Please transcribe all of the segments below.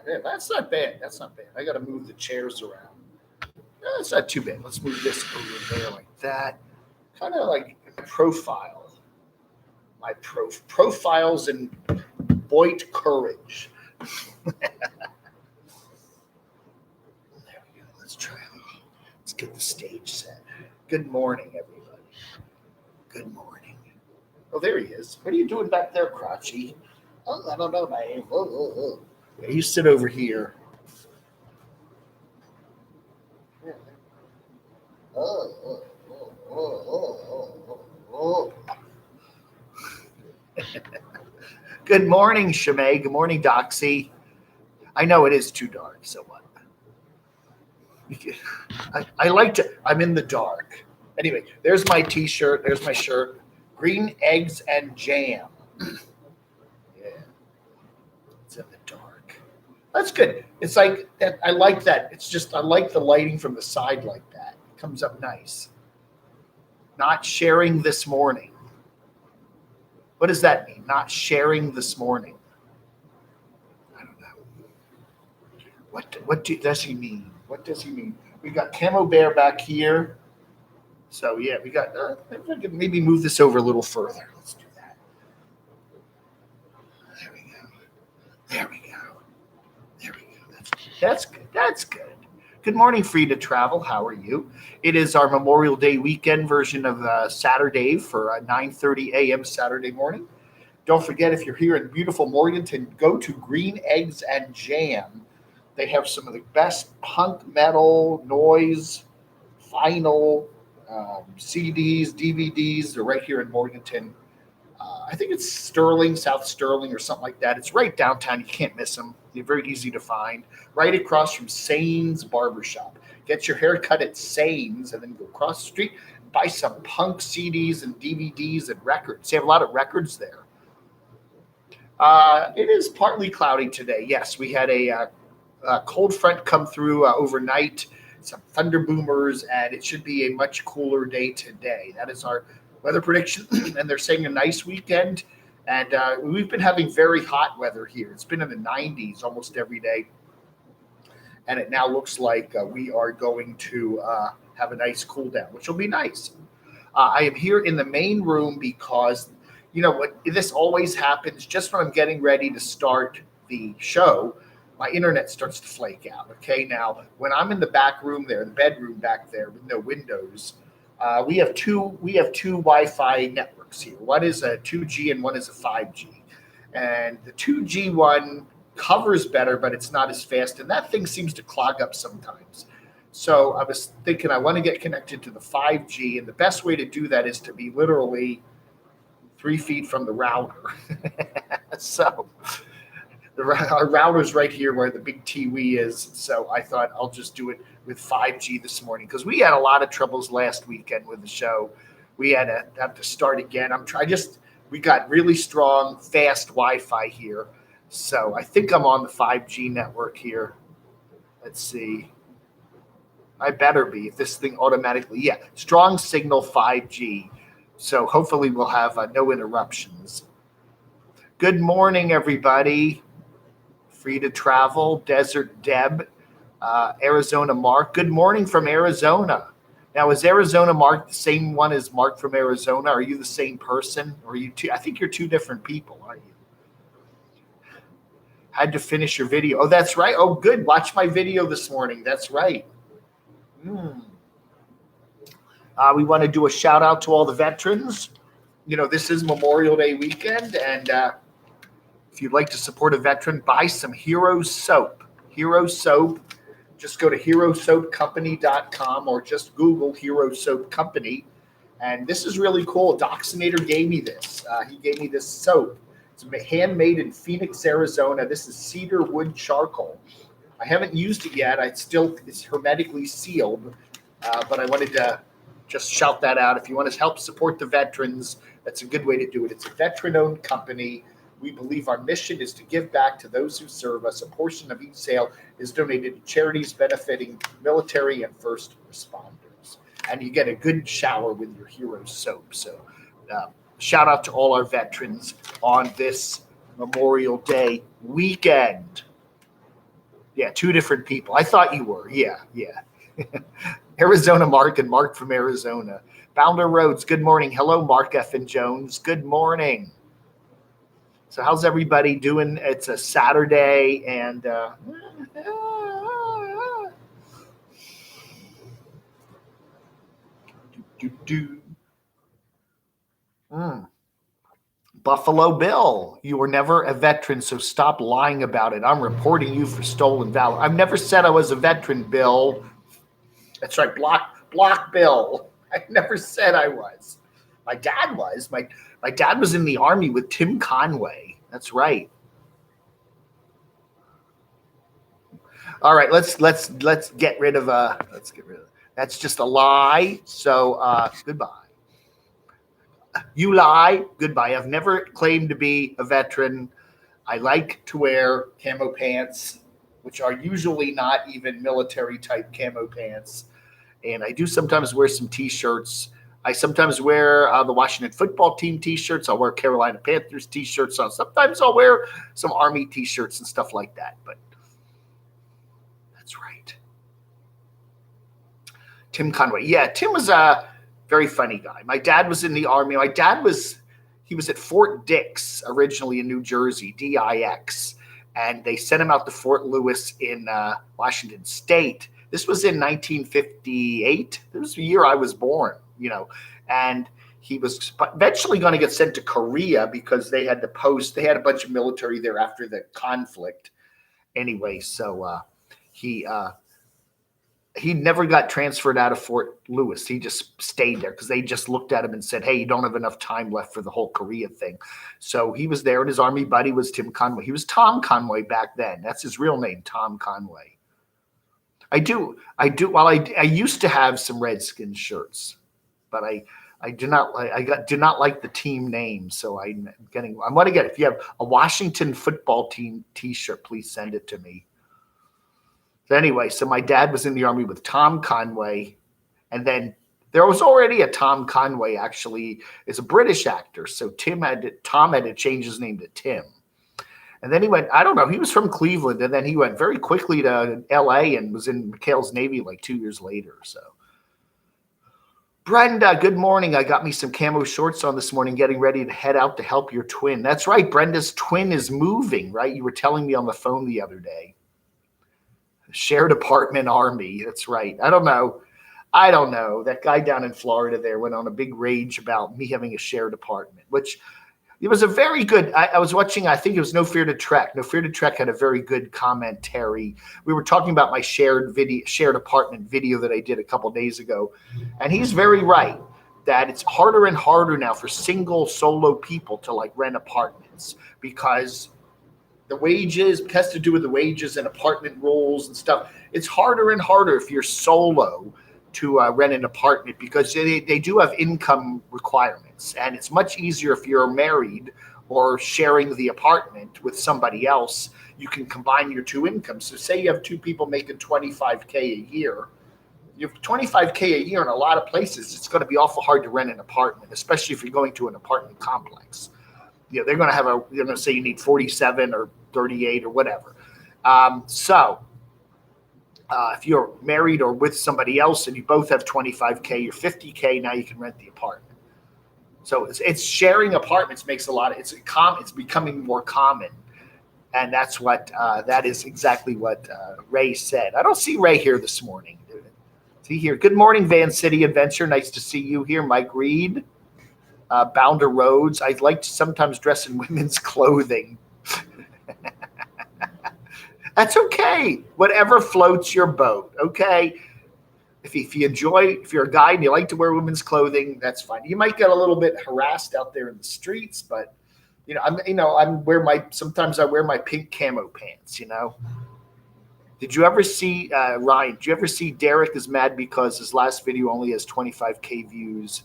Yeah, that's not bad. That's not bad. I got to move the chairs around. No, that's not too bad. Let's move this over there like that. Kind of like profile. My profiles in Boyd courage. There we go. Let's try. Let's get the stage set. Good morning, everybody. Good morning. Oh, there he is. What are you doing back there, Crotchy? Oh, I don't know, man. Yeah, you sit over here. Good morning, Shimei. Good morning, Doxy. I know it is too dark, so what? I like to, I'm in the dark. Anyway, there's my t-shirt. There's my shirt. Green eggs and jam. Yeah. It's in the dark. That's good. It's like that. I like that. It's just, I like the lighting from the side like that. It comes up nice. Not sharing this morning. What does that mean? Not sharing this morning. I don't know. What does he mean? What does he mean? We got Camo Bear back here. So yeah, we got. If I could maybe move this over a little further. Let's do that. There we go. There we go. There we go. That's good. That's good. Good morning, Free to Travel. How are you? It is our Memorial Day weekend version of SaturDAVE for 9:30 a.m. Saturday morning. Don't forget, if you're here in beautiful Morganton, go to Green Eggs and Jam. They have some of the best punk metal, noise, vinyl, CDs, DVDs. They're right here in Morganton. I think it's Sterling, South Sterling, or something like that. It's right downtown. You can't miss them. They're very easy to find. Right across from Sane's Barbershop. Get your hair cut at Sane's and then go across the street and buy some punk CDs and DVDs and records. They have a lot of records there. It is partly cloudy today. Yes, we had a cold front come through overnight, some thunder boomers, and it should be a much cooler day today. That is our weather prediction, and they're saying a nice weekend. And we've been having very hot weather here. It's been in the 90s almost every day, and it now looks like we are going to have a nice cool down, which will be nice. I am here in the main room because, you know what, this always happens just when I'm getting ready to start the show. My internet starts to flake out. Okay, now when I'm in the back room there, the bedroom back there with no windows, we have two Wi-Fi networks here. One is a 2G and one is a 5G, and the 2G one covers better, but it's not as fast, and that thing seems to clog up sometimes. So I was thinking I want to get connected to the 5G, and the best way to do that is to be literally 3 feet from the router. So our router's right here where the big TV is. So I thought I'll just do it with 5G this morning because we had a lot of troubles last weekend with the show. We had to have to start again. We got really strong, fast Wi-Fi here. So I think I'm on the 5G network here. Let's see. I better be if this thing automatically, yeah, strong signal 5G. So hopefully we'll have no interruptions. Good morning, everybody. Free to Travel, Desert Deb, Arizona Mark. Good morning from Arizona. Now, is Arizona Mark the same one as Mark from Arizona? Are you the same person? Or are you two? I think you're two different people, aren't you? Had to finish your video. Oh, that's right. Oh, good. Watch my video this morning. That's right. We want to do a shout out to all the veterans. You know, this is Memorial Day weekend, and if you'd like to support a veteran, buy some Hero Soap. Hero Soap. Just go to herosoapcompany.com or just Google Hero Soap Company. And this is really cool. Doxinator gave me this. He gave me this soap. It's handmade in Phoenix, Arizona. This is cedar wood charcoal. I haven't used it yet. It's hermetically sealed. But I wanted to just shout that out. If you want to help support the veterans, that's a good way to do it. It's a veteran-owned company. We believe our mission is to give back to those who serve us. A portion of each sale is donated to charities benefiting military and first responders. And you get a good shower with your Hero Soap. So shout out to all our veterans on this Memorial Day weekend. Yeah, two different people. I thought you were. Yeah. Arizona Mark and Mark from Arizona. Bounder Roads, good morning. Hello, Mark F. and Jones. Good morning. So how's everybody doing? It's a Saturday, and Buffalo Bill, you were never a veteran, so stop lying about it. I'm reporting you for stolen valor. I've never said I was a veteran, Bill. That's right, block Bill. I never said I was. My dad was. My dad was in the Army with Tim Conway. That's right. All right, let's get rid of that's just a lie. So goodbye. You lie. Goodbye. I've never claimed to be a veteran. I like to wear camo pants, which are usually not even military type camo pants. And I do sometimes wear some T-shirts. I sometimes wear the Washington football team T-shirts. I'll wear Carolina Panthers T-shirts. Sometimes I'll wear some Army T-shirts and stuff like that. But that's right. Tim Conway. Yeah, Tim was a very funny guy. My dad was in the Army. He was at Fort Dix originally in New Jersey, DIX. And they sent him out to Fort Lewis in Washington State. This was in 1958. This was the year I was born, and he was eventually going to get sent to Korea because they had a bunch of military there after the conflict. Anyway, so he never got transferred out of Fort Lewis. He just stayed there because they just looked at him and said, hey, you don't have enough time left for the whole Korea thing. So he was there, and his Army buddy was Tim Conway. He was Tom Conway back then. That's his real name, Tom Conway. I do. Well, I used to have some Redskins shirts, but I do not like the team name. So I want to get, if you have a Washington football team T-shirt, please send it to me. So anyway, so my dad was in the Army with Tom Conway, and then there was already a Tom Conway, actually, is a British actor. So Tom had to change his name to Tim. And then he went, I don't know, he was from Cleveland, and then he went very quickly to LA and was in McHale's Navy like 2 years later. So Brenda, good morning. I got me some camo shorts on this morning, getting ready to head out to help your twin. That's right, Brenda's twin is moving, right? You were telling me on the phone the other day. Shared apartment Army, that's right. I don't know. That guy down in Florida there went on a big rage about me having a shared apartment, which it was a very good, I was watching, I think it was No Fear to Trek. No Fear to Trek had a very good commentary. We were talking about my shared apartment video that I did a couple days ago. And he's very right that it's harder and harder now for single solo people to rent apartments because the wages, it has to do with the wages and apartment rules and stuff. It's harder and harder if you're solo to rent an apartment because they do have income requirements, and it's much easier if you're married or sharing the apartment with somebody else. You can combine your two incomes. So say you have two people making $25K a year. You have $25K a year in a lot of places. It's going to be awful hard to rent an apartment, especially if you're going to an apartment complex. They're going to say you need 47 or 38 or whatever. If you're married or with somebody else and you both have 25K or 50K, now you can rent the apartment. So it's sharing apartments makes it's becoming more common. And that's that is exactly what Ray said. I don't see Ray here this morning. See here. Good morning, Van City Adventure. Nice to see you here. Mike Reed, Bounder Roads. I'd like to sometimes dress in women's clothing. That's okay. Whatever floats your boat. Okay. If you're a guy and you like to wear women's clothing, that's fine. You might get a little bit harassed out there in the streets, but sometimes I wear my pink camo pants. Did you ever see Ryan? Did you ever see Derek is mad because his last video only has 25K views?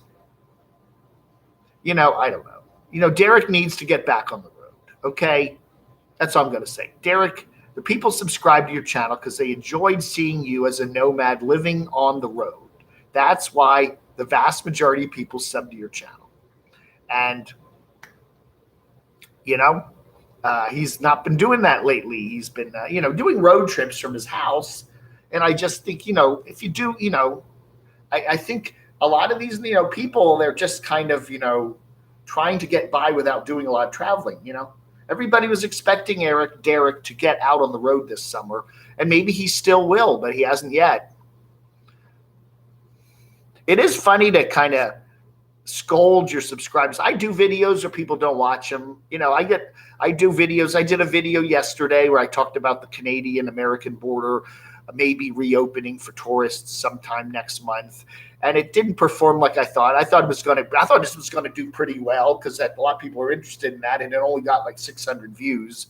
I don't know. Derek needs to get back on the road. Okay, that's all I'm going to say. Derek. The people subscribe to your channel because they enjoyed seeing you as a nomad living on the road. That's why the vast majority of people sub to your channel. And, He's not been doing that lately. He's been, doing road trips from his house. And I just think, if you do, I think a lot of these, people, they're just kind of, trying to get by without doing a lot of traveling, Everybody was expecting Derek to get out on the road this summer, and maybe he still will, but he hasn't yet. It is funny to kind of scold your subscribers. I do videos where people don't watch them. I do videos. I did a video yesterday where I talked about the Canadian-American border maybe reopening for tourists sometime next month. And it didn't perform like I thought. I thought this was going to do pretty well because a lot of people are interested in that, and it only got like 600 views.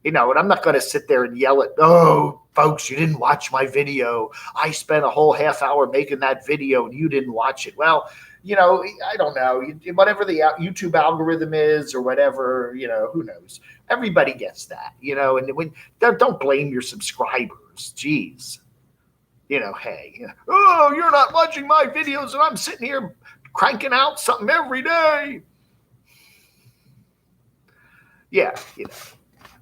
And I'm not going to sit there and yell at, oh, folks, you didn't watch my video. I spent a whole half hour making that video and you didn't watch it. Well, I don't know. Whatever the YouTube algorithm is or whatever, who knows? Everybody gets that, and don't blame your subscribers. Jeez. Hey, oh, you're not watching my videos and I'm sitting here cranking out something every day. Yeah,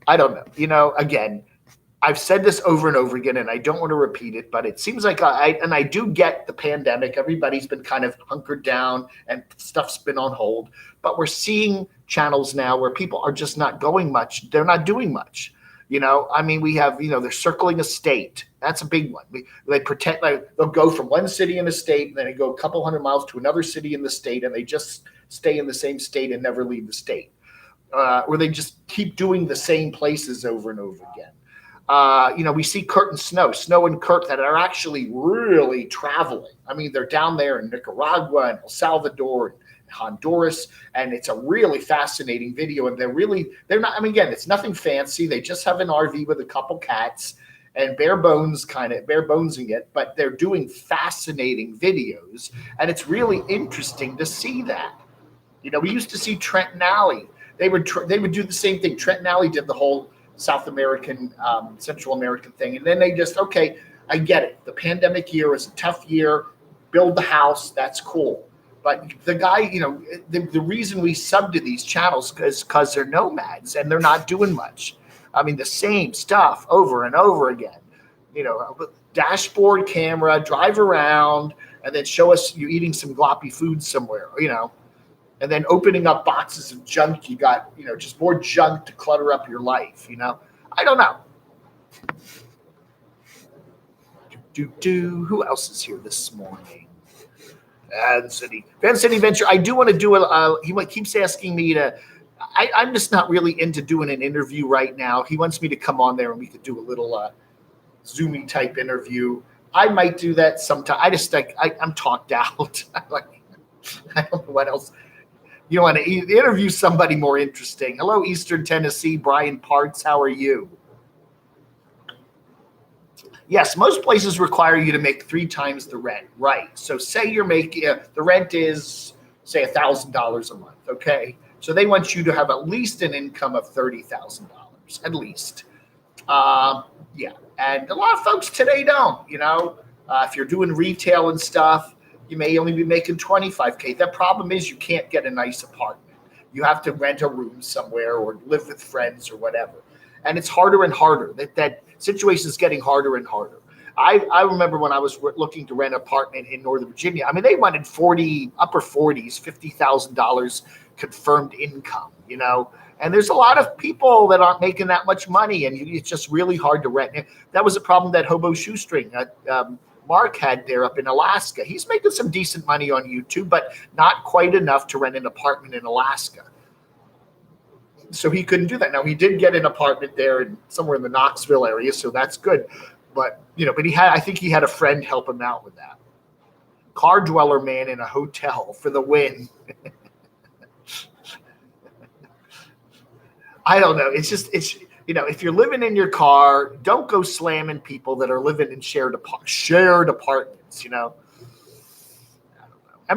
I don't know. Again, I've said this over and over again, and I don't want to repeat it, but it seems like I do get the pandemic. Everybody's been kind of hunkered down and stuff's been on hold, but we're seeing channels now where people are just not going much. They're not doing much. We have, they're circling a state. That's a big one. They pretend like they'll go from one city in a state, and then they go a couple hundred miles to another city in the state, and they just stay in the same state and never leave the state. Or they just keep doing the same places over and over again. We see Kurt and Snow and Kurt that are actually really traveling. They're down there in Nicaragua and El Salvador and Honduras, and it's a really fascinating video. And they're not, again, it's nothing fancy. They just have an RV with a couple cats and bare bonesing it, but they're doing fascinating videos, and it's really interesting to see that. We used to see Trent and Allie. They would do the same thing. Trent and Allie did the whole South American, Central American thing, and then they just, okay, I get it. The pandemic year is a tough year. Build the house. That's cool. But the guy, the reason we sub to these channels is because they're nomads and they're not doing much. The same stuff over and over again. Dashboard camera, drive around, and then show us you eating some gloppy food somewhere, and then opening up boxes of junk. You got, just more junk to clutter up your life, I don't know. Who else is here this morning? Van City Venture. I do want to do he keeps asking me to. I'm just not really into doing an interview right now. He wants me to come on there and we could do a little Zooming type interview. I might do that sometime. I'm talked out. I don't know what else. You want to interview somebody more interesting. Hello, Eastern Tennessee, Brian Parts. How are you? Yes, most places require you to make 3 times the rent, right? So say you're making the rent is, say, $1,000 a month, okay? So they want you to have at least an income of $30,000, at least. Yeah, and a lot of folks today don't. If you're doing retail and stuff, you may only be making $25K. The problem is you can't get a nice apartment. You have to rent a room somewhere or live with friends or whatever. And it's harder and harder. That situation is getting harder and harder. I remember when I was looking to rent an apartment in Northern Virginia. They wanted upper 40s, $50,000 confirmed income, And there's a lot of people that aren't making that much money, and it's just really hard to rent. That was a problem that Hobo Shoestring Mark had there up in Alaska. He's making some decent money on YouTube, but not quite enough to rent an apartment in Alaska. So he couldn't do that. Now he did get an apartment there somewhere in the Knoxville area, so that's good. But I think he had a friend help him out with that. Car dweller man in a hotel for the win. I don't know. It's if you're living in your car, don't go slamming people that are living in shared apartments. I don't know.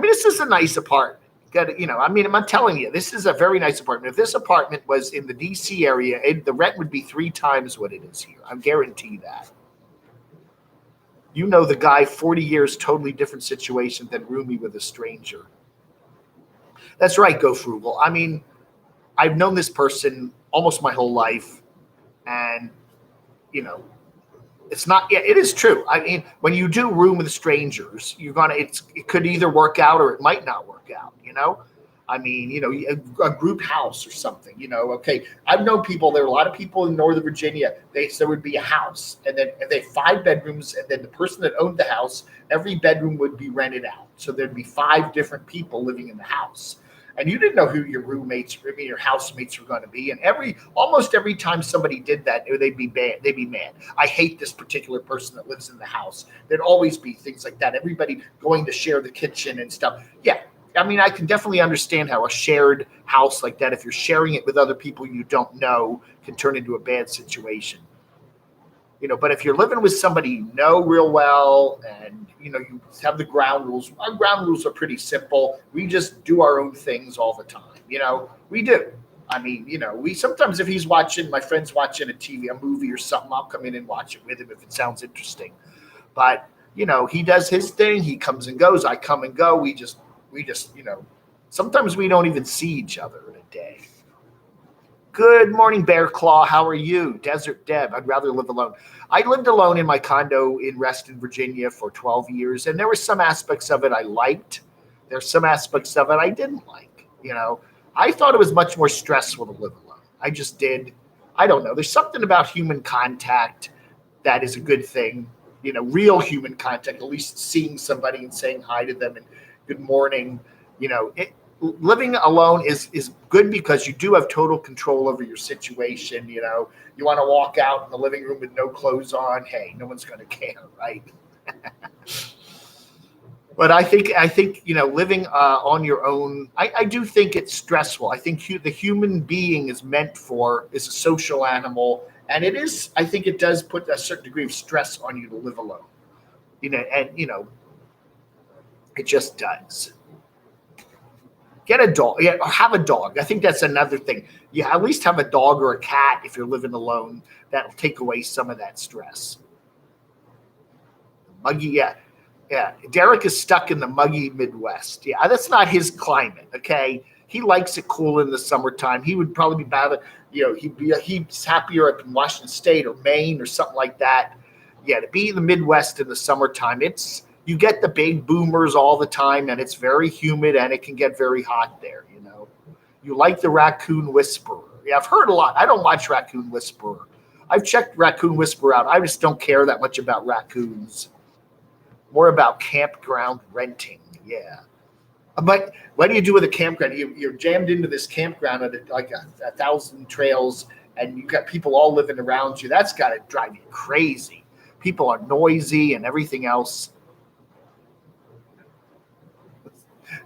This is a nice apartment. I'm telling you, this is a very nice apartment. If this apartment was in the DC area, the rent would be 3 times what it is here. I guarantee that. The guy, 40 years, totally different situation than roomie with a stranger. That's right, Go Frugal. I've known this person almost my whole life. And, it's not, yeah, it is true. I mean, when you do room with strangers, it could either work out or it might not work out, I mean, a group house or something, okay. I've known people, there are a lot of people in Northern Virginia, there would be a house and then they have 5 bedrooms and then the person that owned the house, every bedroom would be rented out. So there'd be 5 different people living in the house. And you didn't know who your your housemates were going to be. And almost every time somebody did that, they'd be mad. I hate this particular person that lives in the house. There'd always be things like that. Everybody going to share the kitchen and stuff. Yeah. I mean, I can definitely understand how a shared house like that, if you're sharing it with other people you don't know, can turn into a bad situation. But if you're living with somebody you know real well and, you have the ground rules. Our ground rules are pretty simple. We just do our own things all the time. We do. I mean, we sometimes if my friend's watching a movie or something, I'll come in and watch it with him if it sounds interesting. But, he does his thing. He comes and goes. I come and go. We just, sometimes we don't even see each other in a day. Good morning, Bear Claw. How are you? Desert Deb. I'd rather live alone. I lived alone in my condo in Reston, Virginia for 12 years, and there were some aspects of it I liked. There's some aspects of it I didn't like. I thought it was much more stressful to live alone. I just did. I don't know. There's something about human contact that is a good thing. Real human contact, at least seeing somebody and saying hi to them and good morning. Living alone is good because you do have total control over your situation. You want to walk out in the living room with no clothes on. Hey, no one's going to care, right? But I think living on your own, I do think it's stressful. I think the human being is a social animal, and it is. I think it does put a certain degree of stress on you to live alone. It just does. Get a dog. Yeah, or have a dog. I think that's another thing. You at least have a dog or a cat if you're living alone. That'll take away some of that stress. Muggy, yeah. Derek is stuck in the muggy Midwest. Yeah, that's not his climate, okay? He likes it cool in the summertime. He would probably be better, he's happier up in Washington State or Maine or something like that. Yeah, to be in the Midwest in the summertime, you get the big boomers all the time, and it's very humid, and it can get very hot there, You like the Raccoon Whisperer. Yeah, I've heard a lot. I don't watch Raccoon Whisperer. I've checked Raccoon Whisperer out. I just don't care that much about raccoons. More about campground renting, yeah. But what do you do with a campground? You're jammed into this campground at like 1,000 trails, and you've got people all living around you. That's got to drive you crazy. People are noisy and everything else.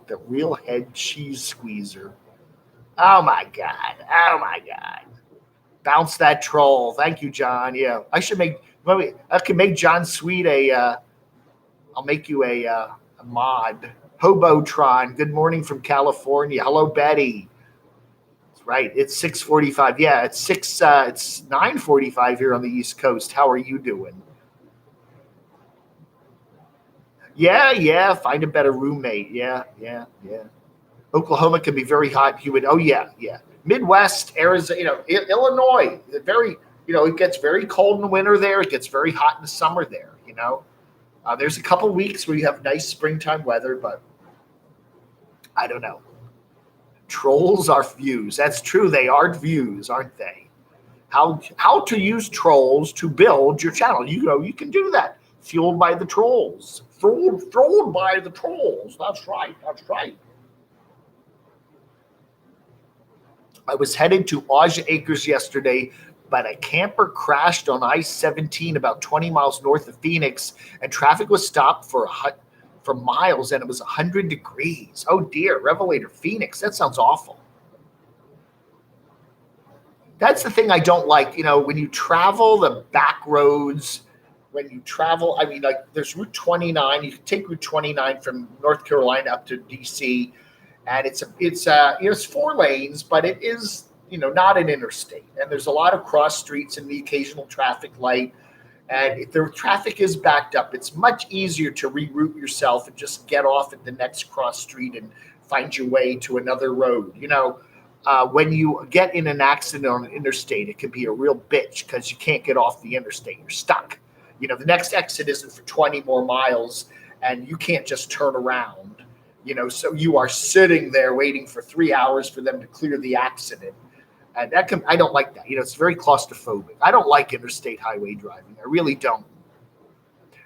The real head cheese squeezer. Oh my God. Bounce that troll. Thank you, John. Yeah. I can make John Sweet I'll make you a mod. Hobotron. Good morning from California. Hello, Betty. That's right. It's 6:45. Yeah, it's 9:45 here on the East Coast. How are you doing? Yeah. Find a better roommate. Yeah. Oklahoma can be very hot, humid. Oh, yeah. Midwest, Arizona, Illinois, it gets very cold in the winter there. It gets very hot in the summer there, There's a couple weeks where you have nice springtime weather, but I don't know. Trolls are views. That's true. They are views, aren't they? How to use trolls to build your channel. You can do that. Fueled by the trolls. Fueled by the trolls. That's right. I was headed to Aja Acres yesterday, but a camper crashed on I-17 about 20 miles north of Phoenix, and traffic was stopped for miles, and it was 100 degrees. Oh, dear. Revelator, Phoenix. That sounds awful. That's the thing I don't like. When you travel the back roads, there's Route 29. You can take Route 29 from North Carolina up to D.C., and it's 4 lanes, but it is, not an interstate. And there's a lot of cross streets and the occasional traffic light. And if the traffic is backed up, it's much easier to reroute yourself and just get off at the next cross street and find your way to another road. when you get in an accident on an interstate, it can be a real bitch because you can't get off the interstate. You're stuck. The next exit isn't for 20 more miles, and you can't just turn around. So you are sitting there waiting for 3 hours for them to clear the accident. And I don't like that. It's very claustrophobic. I don't like interstate highway driving. I really don't.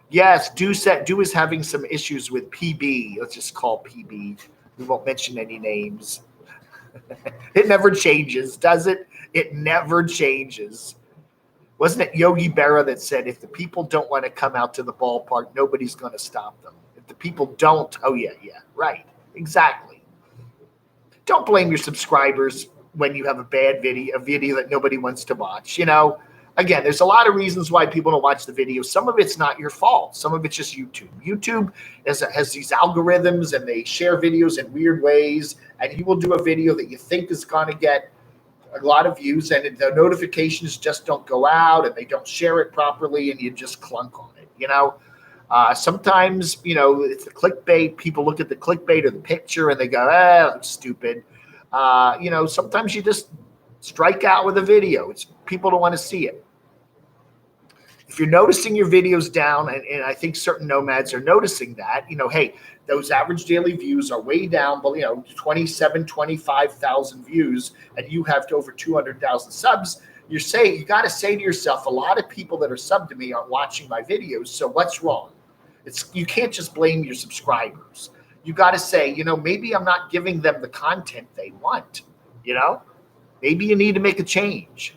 Yes, Do is having some issues with PB. Let's just call PB. We won't mention any names. It never changes, does it? It never changes. Wasn't it Yogi Berra that said, if the people don't want to come out to the ballpark, nobody's going to stop them? If the people don't, oh, yeah, right. Exactly. Don't blame your subscribers when you have a video that nobody wants to watch. Again, there's a lot of reasons why people don't watch the video. Some of it's not your fault. Some of it's just YouTube. YouTube has these algorithms, and they share videos in weird ways. And you will do a video that you think is going to get a lot of views, and the notifications just don't go out, and they don't share it properly, and you just clunk on it. Sometimes, it's the clickbait. People look at the clickbait or the picture, and they go, that's stupid. Sometimes you just strike out with a video. People don't want to see it. If you're noticing your videos down, and I think certain nomads are noticing that, hey, those average daily views are way down, but 27, 25,000 views, and you have over 200,000 subs. You got to say to yourself, a lot of people that are subbed to me aren't watching my videos. So what's wrong? You can't just blame your subscribers. You got to say, maybe I'm not giving them the content they want. Maybe you need to make a change.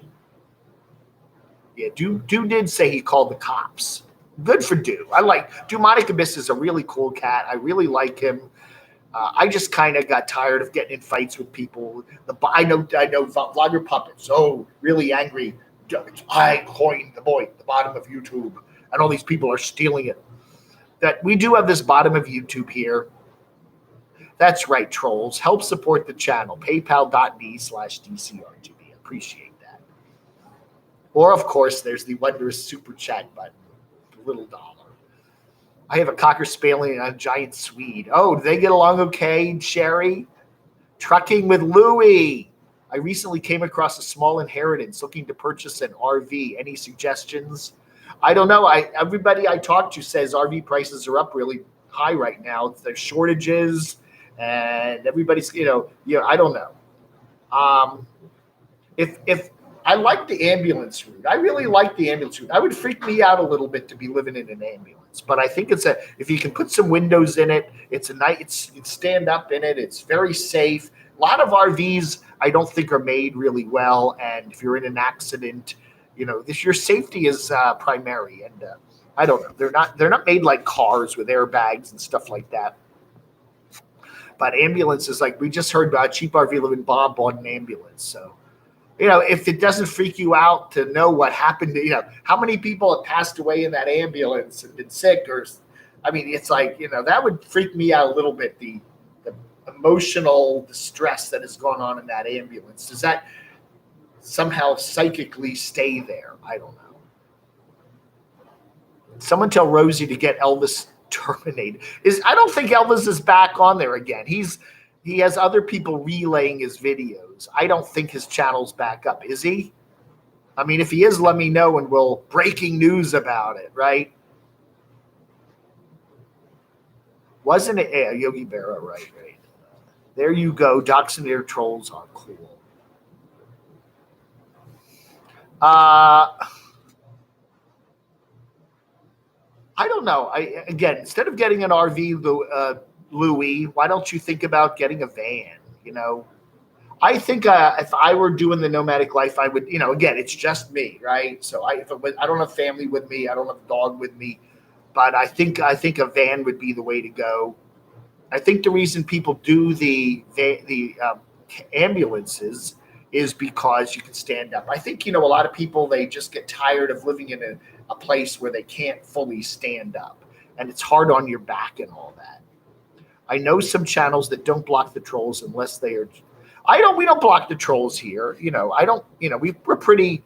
Yeah, Do did say he called the cops. Good for Do. Monica Abyss is a really cool cat. I really like him. I just kind of got tired of getting in fights with people. I know Vlogger Puppets. Oh, really angry. I coined the bottom of YouTube, and all these people are stealing it. That we do have this bottom of YouTube here. That's right, trolls. Help support the channel. PayPal.me/DCRGB. Appreciate that. Or, of course, there's the wondrous super chat button, the little dollar. I have a Cocker Spaniel and a giant Swede. Oh, do they get along okay, Sherry? Trucking with Louie. I recently came across a small inheritance looking to purchase an RV. Any suggestions? I don't know. Everybody I talk to says RV prices are up really high right now. There's shortages, and everybody's, I don't know. If I like the ambulance route. I really like the ambulance route. I would freak me out a little bit to be living in an ambulance, but I think if you can put some windows in it, it's stand up in it. It's very safe. A lot of RVs I don't think are made really well, and if you're in an accident, your safety is primary. And I don't know. They're not made like cars with airbags and stuff like that. But ambulances, like we just heard about, Cheap RV Living Bob bought an ambulance, so. If it doesn't freak you out to know what happened, how many people have passed away in that ambulance and been sick, it's like, that would freak me out a little bit. The emotional distress that has gone on in that ambulance. Does that somehow psychically stay there? I don't know. Someone tell Rosie to get Elvis terminated. I don't think Elvis is back on there again. He has other people relaying his videos. I don't think his channel's back up. Is he? If he is, let me know, and we'll breaking news about it, right? Wasn't it? Yeah, Yogi Berra, right. There you go. Doxinator trolls are cool. I don't know. Again, instead of getting an RV, Louis, why don't you think about getting a van? I think if I were doing the nomadic life, I would, again, it's just me, right? So I don't have family with me, I don't have a dog with me, but I think a van would be the way to go. I think the reason people do the ambulances is because you can stand up. I think, a lot of people, they just get tired of living in a place where they can't fully stand up, and it's hard on your back and all that. I know some channels that don't block the trolls unless they are. We don't block the trolls here. We're pretty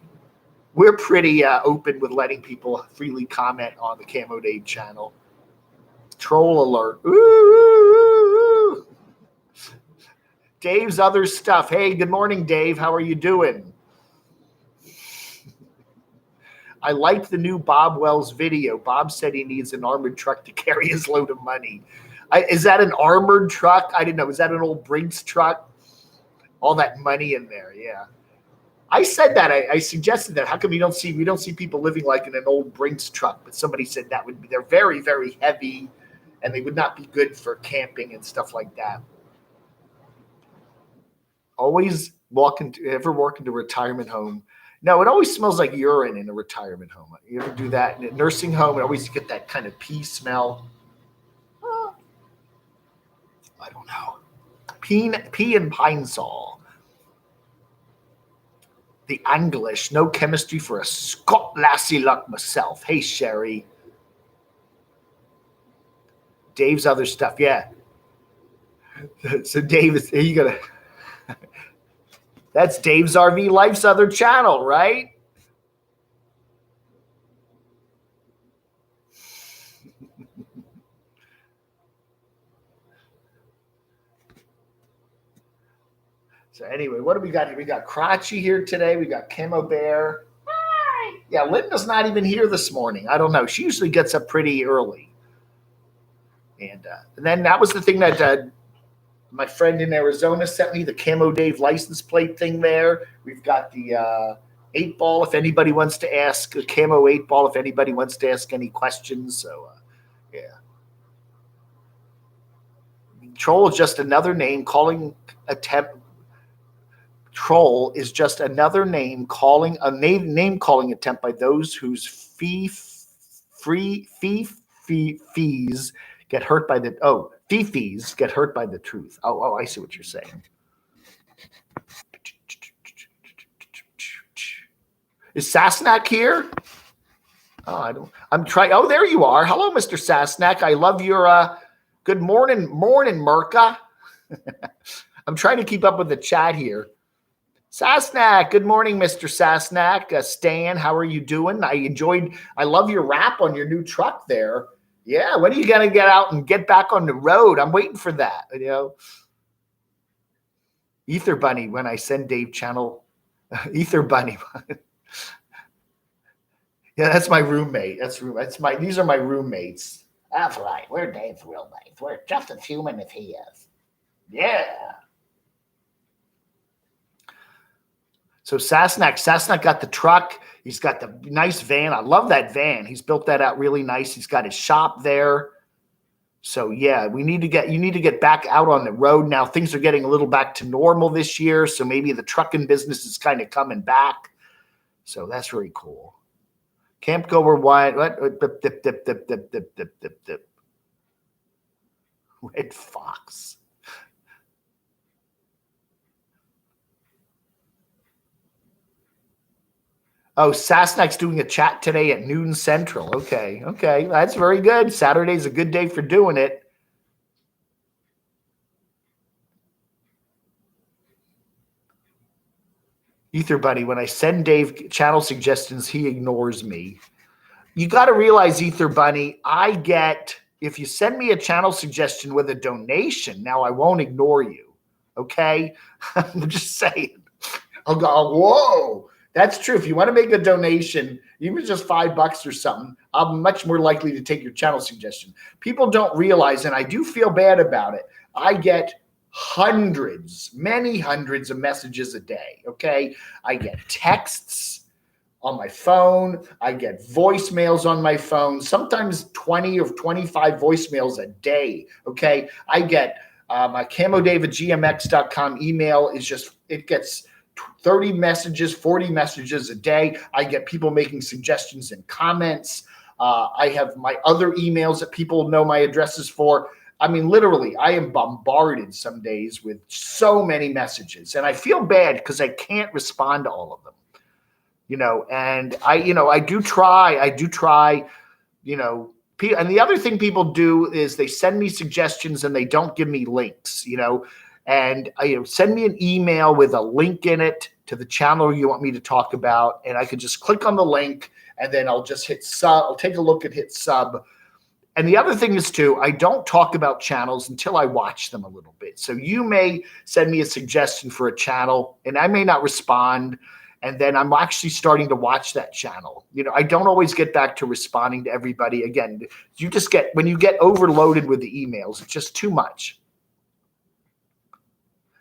open with letting people freely comment on the Camo Dave channel. Troll alert. Ooh, ooh, ooh. Dave's other stuff. Hey, good morning, Dave. How are you doing? I liked the new Bob Wells video. Bob said he needs an armored truck to carry his load of money. Is that an armored truck? I didn't know. Is that an old Brinks truck? All that money in there, yeah. I said that. I suggested that. How come we don't see people living like in an old Brinks truck? But somebody said that would be. They're very, very heavy, and they would not be good for camping and stuff like that. Always walk into a retirement home. No, it always smells like urine in a retirement home. You ever do that in a nursing home? You always get that kind of pee smell. I don't know. Pea and pine sol. The English, no chemistry for a Scot lassie like myself. Hey, Sherry. Dave's other stuff, yeah. So Dave is, you gotta. That's Dave's RV Life's other channel, right? So anyway, what do we got here? We got Crotchy here today. We got Camo Bear. Hi. Yeah, Linda's not even here this morning. I don't know. She usually gets up pretty early. And then that was the thing that my friend in Arizona sent me, the Camo Dave license plate thing there. We've got the 8-ball if anybody wants to ask, a Camo 8-ball if anybody wants to ask any questions. So, yeah. Troll is just another name calling attempt. Troll is just another name calling a name calling attempt by those whose fees get hurt by the fees get hurt by the truth. Oh, I see what you're saying. Is Sasnak here? I'm trying. Oh, there you are. Hello, Mr. Sasnak. I love your good morning, Merca. I'm trying to keep up with the chat here. Sasnak, good morning, Mr. Sasnak. Stan, how are you doing? I love your rap on your new truck there. Yeah, when are you going to get out and get back on the road? I'm waiting for that, Ether Bunny, when I send Dave channel. Ether Bunny. Yeah, that's my roommate. These are my roommates. That's right. We're Dave's roommates. We're just as human as he is. Yeah. So Sasnak got the truck. He's got the nice van. I love that van. He's built that out really nice. He's got his shop there. So yeah, you need to get back out on the road now. Things are getting a little back to normal this year. So maybe the trucking business is kind of coming back. So that's really cool. Camp Goer Wine. What? Red Fox. Oh, Sasnak's doing a chat today at noon Central. Okay. That's very good. Saturday's a good day for doing it. Ether Bunny, when I send Dave channel suggestions, he ignores me. You got to realize, Ether Bunny, if you send me a channel suggestion with a donation, now I won't ignore you. Okay? I'm just saying. I'll go, whoa. That's true. If you want to make a donation, even just $5 or something, I'm much more likely to take your channel suggestion. People don't realize, and I do feel bad about it, I get many hundreds of messages a day, okay? I get texts on my phone. I get voicemails on my phone, sometimes 20 or 25 voicemails a day, okay? I get my camodave@gmx.com email it gets 30 messages, 40 messages a day. I get people making suggestions and comments. I have my other emails that people know my addresses for. I mean, literally, I am bombarded some days with so many messages, and I feel bad because I can't respond to all of them, and I do try, and the other thing people do is they send me suggestions and they don't give me links, and send me an email with a link in it to the channel you want me to talk about. And I could just click on the link and then I'll just hit sub. I'll take a look and hit sub. And the other thing is too, I don't talk about channels until I watch them a little bit. So you may send me a suggestion for a channel and I may not respond. And then I'm actually starting to watch that channel. I don't always get back to responding to everybody. Again, when you get overloaded with the emails, it's just too much.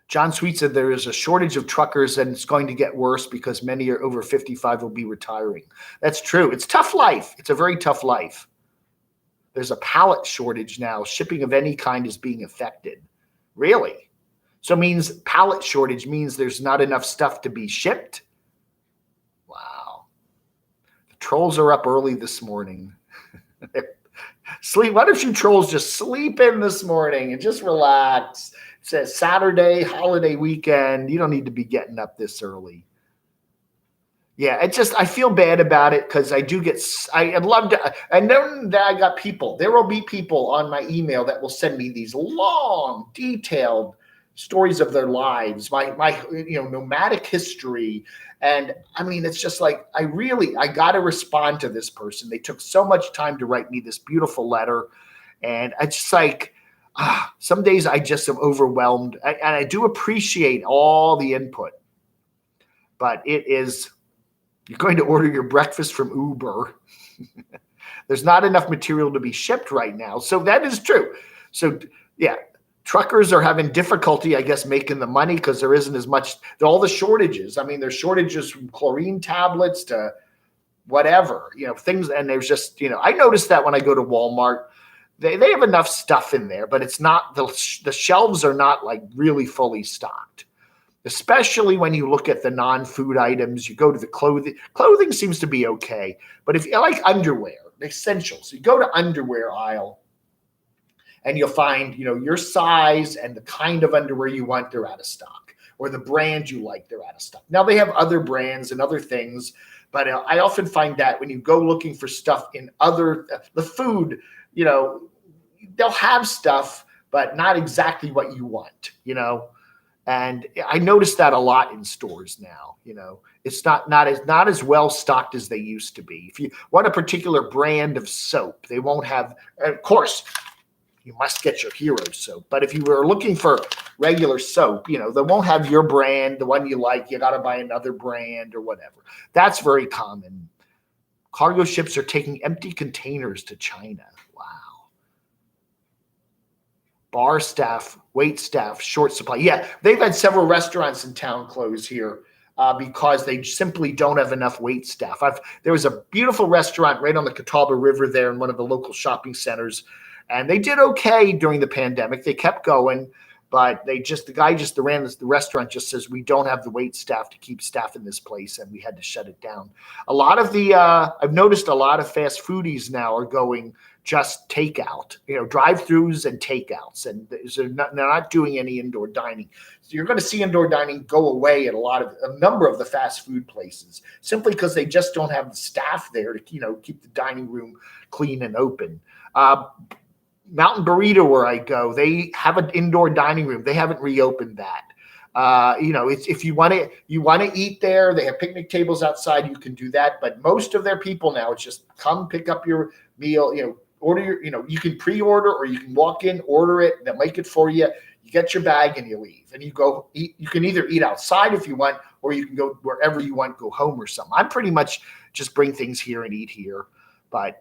John Sweet said there is a shortage of truckers and it's going to get worse because many are over 55 will be retiring. That's true. It's tough life. It's a very tough life. There's a pallet shortage now. Shipping of any kind is being affected. Really? So means pallet shortage means there's not enough stuff to be shipped? Wow. The trolls are up early this morning. Sleep. Why don't you trolls just sleep in this morning and just relax? It says Saturday, holiday weekend. You don't need to be getting up this early. Yeah, I feel bad about it because I'd love to, and then I got people, there will be people on my email that will send me these long, detailed stories of their lives, my nomadic history. And I mean, it's just like, I got to respond to this person. They took so much time to write me this beautiful letter. And it's just like, some days I just am overwhelmed. And I do appreciate all the input, but you're going to order your breakfast from Uber. There's not enough material to be shipped right now. So that is true. So yeah, truckers are having difficulty, I guess, making the money because there isn't as much, all the shortages. I mean, there's shortages from chlorine tablets to whatever, things. And there's just, I noticed that when I go to Walmart, they have enough stuff in there, but it's not, the shelves are not like really fully stocked. Especially when you look at the non-food items, you go to the clothing. Clothing seems to be okay. But if you like underwear, essentials, you go to underwear aisle and you'll find, your size and the kind of underwear you want, they're out of stock. Or the brand you like, they're out of stock. Now they have other brands and other things, but I often find that when you go looking for stuff in the food, they'll have stuff, but not exactly what you want, And I noticed that a lot in stores now. It's not as well stocked as they used to be. If you want a particular brand of soap, they won't have. Of course, you must get your hero soap. But if you were looking for regular soap, they won't have your brand, the one you like. You got to buy another brand or whatever. That's very common. Cargo ships are taking empty containers to China. Wow. Bar staff, wait staff, short supply. Yeah, they've had several restaurants in town close here because they simply don't have enough wait staff. There was a beautiful restaurant right on the Catawba River there in one of the local shopping centers, and they did okay during the pandemic. They kept going, but the guy that ran the restaurant just says, we don't have the wait staff to keep staff in this place, and we had to shut it down. A lot of I've noticed a lot of fast foodies now are going just takeout, drive-throughs and takeouts, and they're not doing any indoor dining. So you're going to see indoor dining go away at a number of the fast food places, simply because they just don't have the staff there to keep the dining room clean and open. Mountain Burrito, where I go, they have an indoor dining room. They haven't reopened that. If you want to eat there, they have picnic tables outside. You can do that. But most of their people now, it's just come pick up your meal. Order you can pre-order or you can walk in, order it. They'll make it for you. You get your bag and you leave, and you go eat. You can either eat outside if you want, or you can go wherever you want, go home or something. I'm pretty much just bring things here and eat here. But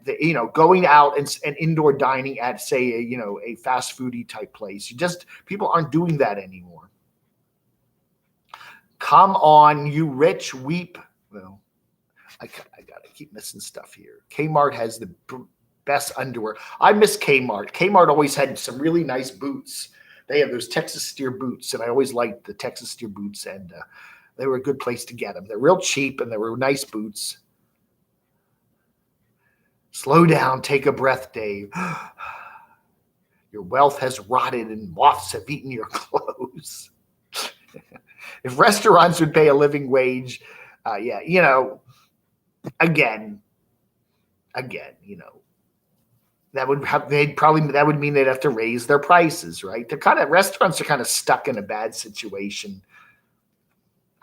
going out and indoor dining at, say, a fast foodie type place, people aren't doing that anymore. Come on, you rich weep. Well, I gotta keep missing stuff here. Kmart has the best underwear. I miss Kmart. Kmart always had some really nice boots. They have those Texas Steer boots, and I always liked the Texas Steer boots, and they were a good place to get them. They're real cheap, and they were nice boots. Slow down, take a breath, Dave. Your wealth has rotted and moths have eaten your clothes. If restaurants would pay a living wage, again, that would mean they'd have to raise their prices, right? Restaurants are kind of stuck in a bad situation.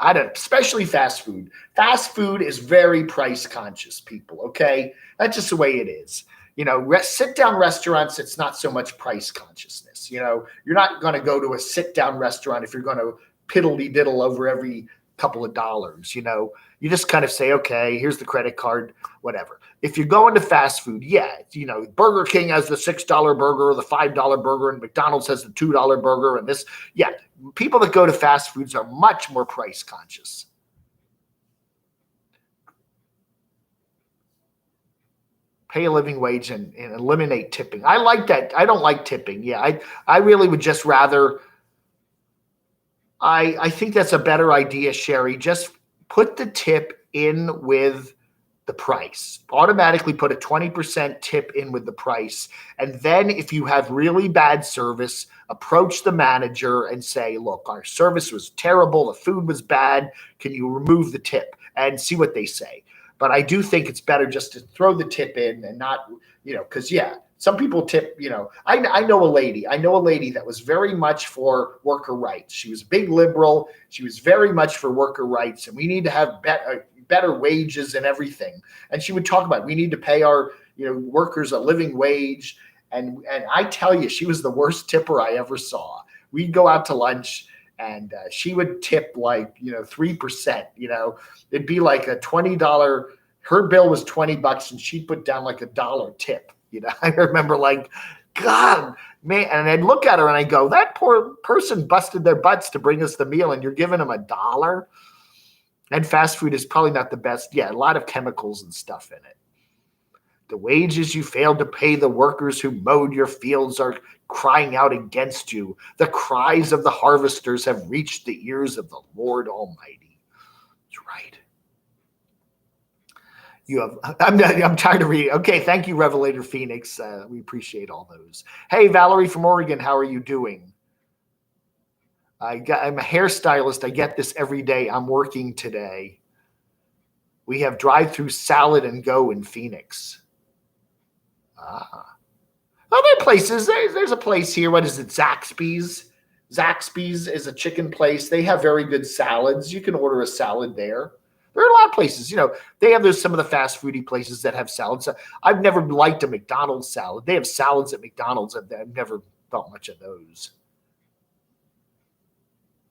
Especially fast food. Fast food is very price conscious, people. Okay, that's just the way it is. sit-down restaurants, it's not so much price consciousness. You're not going to go to a sit-down restaurant if you're going to piddly-diddle over every couple of dollars. You just kind of say, okay, here's the credit card, whatever. If you're going to fast food, Burger King has the $6 burger or the $5 burger, and McDonald's has the $2 burger, and this, people that go to fast foods are much more price conscious. Pay a living wage and eliminate tipping. I like that. I don't like tipping. Yeah, I really would just rather. I think that's a better idea, Sherry. Just put the tip in with the price. Automatically put a 20% tip in with the price. And then if you have really bad service, approach the manager and say, look, our service was terrible. The food was bad. Can you remove the tip? And see what they say. But I do think it's better just to throw the tip in and not, because some people tip, I know a lady that was very much for worker rights. She was a big liberal. She was very much for worker rights, and we need to have better wages and everything. And she would talk about, we need to pay our, workers a living wage. And I tell you, she was the worst tipper I ever saw. We'd go out to lunch, and she would tip 3%, it'd be like a $20, her bill was $20 and she'd put down like $1 tip. I remember God, man. And I'd look at her and I go, that poor person busted their butts to bring us the meal and you're giving them $1. And fast food is probably not the best. Yeah. A lot of chemicals and stuff in it. The wages you failed to pay the workers who mowed your fields are crying out against you. The cries of the harvesters have reached the ears of the Lord Almighty. That's right. I'm tired of reading. Okay, thank you, Revelator Phoenix. We appreciate all those. Hey, Valerie from Oregon, how are you doing? I'm a hairstylist. I get this every day. I'm working today. We have drive-through salad and go in Phoenix. Other places, there's a place here. What is it? Zaxby's. Zaxby's is a chicken place. They have very good salads. You can order a salad there. There are a lot of places, they have some of the fast foodie places that have salads. I've never liked a McDonald's salad. They have salads at McDonald's. I've never thought much of those.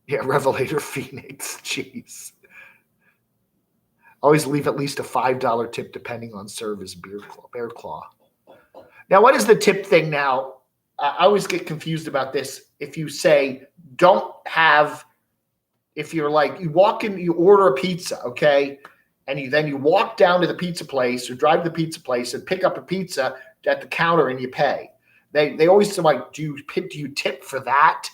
Yeah, Revelator Phoenix. Jeez. Always leave at least a $5 tip depending on service. Bear Claw. Now, what is the tip thing now? I always get confused about this. If you say if you're you walk in, you order a pizza, okay? And you walk down to the pizza place or drive to the pizza place and pick up a pizza at the counter and you pay. They always say, do you tip for that?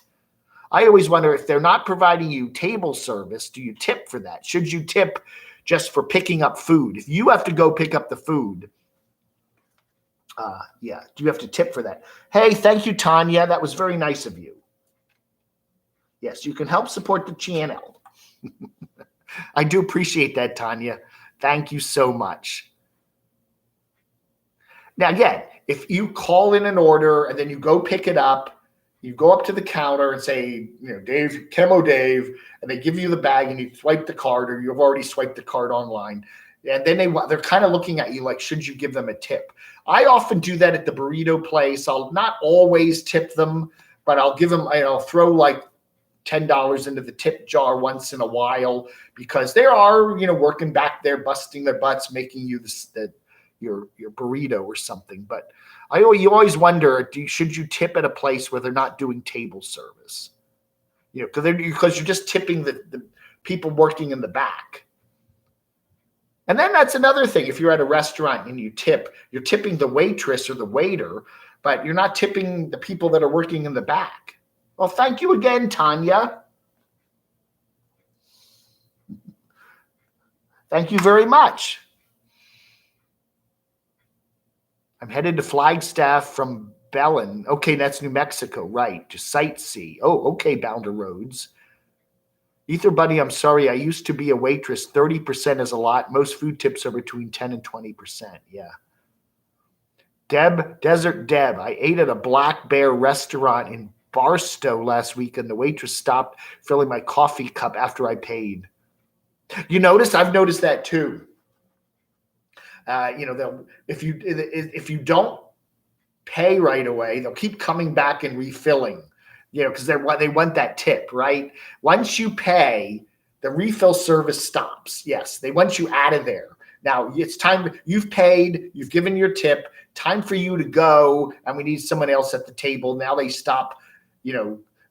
I always wonder, if they're not providing you table service, do you tip for that? Should you tip just for picking up food? If you have to go pick up the food, do you have to tip for that? Hey, thank you, Tanya. That was very nice of you. Yes, you can help support the channel. I do appreciate that, Tanya. Thank you so much. Now, again, if you call in an order and then you go pick it up, you go up to the counter and say, Dave, Chemo Dave, and they give you the bag and you swipe the card, or you've already swiped the card online. And then they're kind of looking at you like, should you give them a tip? I often do that at the burrito place. I'll not always tip them, but I'll give them, I'll throw $10 into the tip jar once in a while, because they are, working back there, busting their butts, making you your burrito or something. But you always wonder, should you tip at a place where they're not doing table service? Because you're just tipping the people working in the back. And then that's another thing. If you're at a restaurant and you tip, you're tipping the waitress or the waiter, but you're not tipping the people that are working in the back. Well, thank you again, Tanya. Thank you very much. I'm headed to Flagstaff from Belen. Okay, that's New Mexico, right? To sightsee. Oh, okay, Bounder Roads. Ether Buddy, I'm sorry. I used to be a waitress. 30% is a lot. Most food tips are between 10 and 20%. Yeah. Desert Deb. I ate at a Black Bear restaurant in Barstow last week, and the waitress stopped filling my coffee cup after I paid. You notice? I've noticed that too. They'll if you don't pay right away, they'll keep coming back and refilling, because they want that tip, right? Once you pay, the refill service stops. Yes, they want you out of there. Now it's time. You've paid. You've given your tip. Time for you to go, and we need someone else at the table. Now they stop.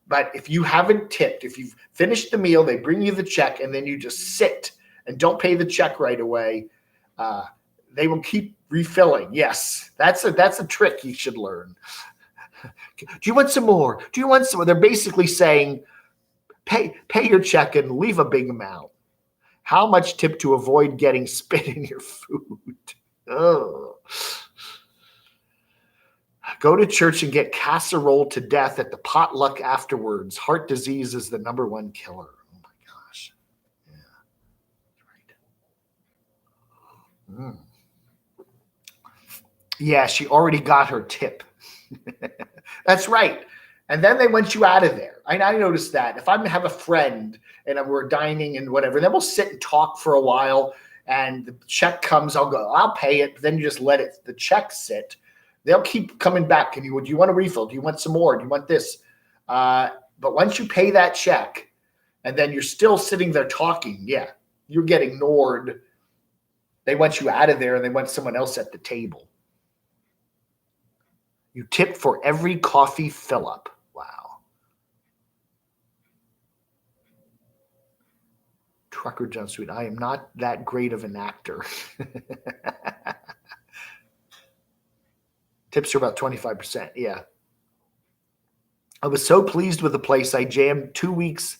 But if you haven't tipped, if you've finished the meal, they bring you the check, and then you just sit and don't pay the check right away. They will keep refilling. Yes, that's a trick you should learn. Do you want some more? Do you want some more? They're basically saying, pay your check and leave a big amount. How much tip to avoid getting spit in your food? Oh. Go to church and get casserole to death at the potluck afterwards. Heart disease is the #1 killer. Oh my gosh. Yeah, right. Yeah, she already got her tip. That's right. And then they want you out of there. I noticed that. If I have a friend and we're dining and whatever, then we'll sit and talk for a while, and the check comes, I'll pay it. Then you just let the check sit. They'll keep coming back. Do you want a refill? Do you want some more? Do you want this? But once you pay that check and then you're still sitting there talking, yeah, you're getting ignored. They want you out of there and they want someone else at the table. You tip for every coffee fill-up. Wow. Trucker jumpsuit. I am not that great of an actor. Tips are about 25%. Yeah. I was so pleased with the place. I jammed 2 weeks.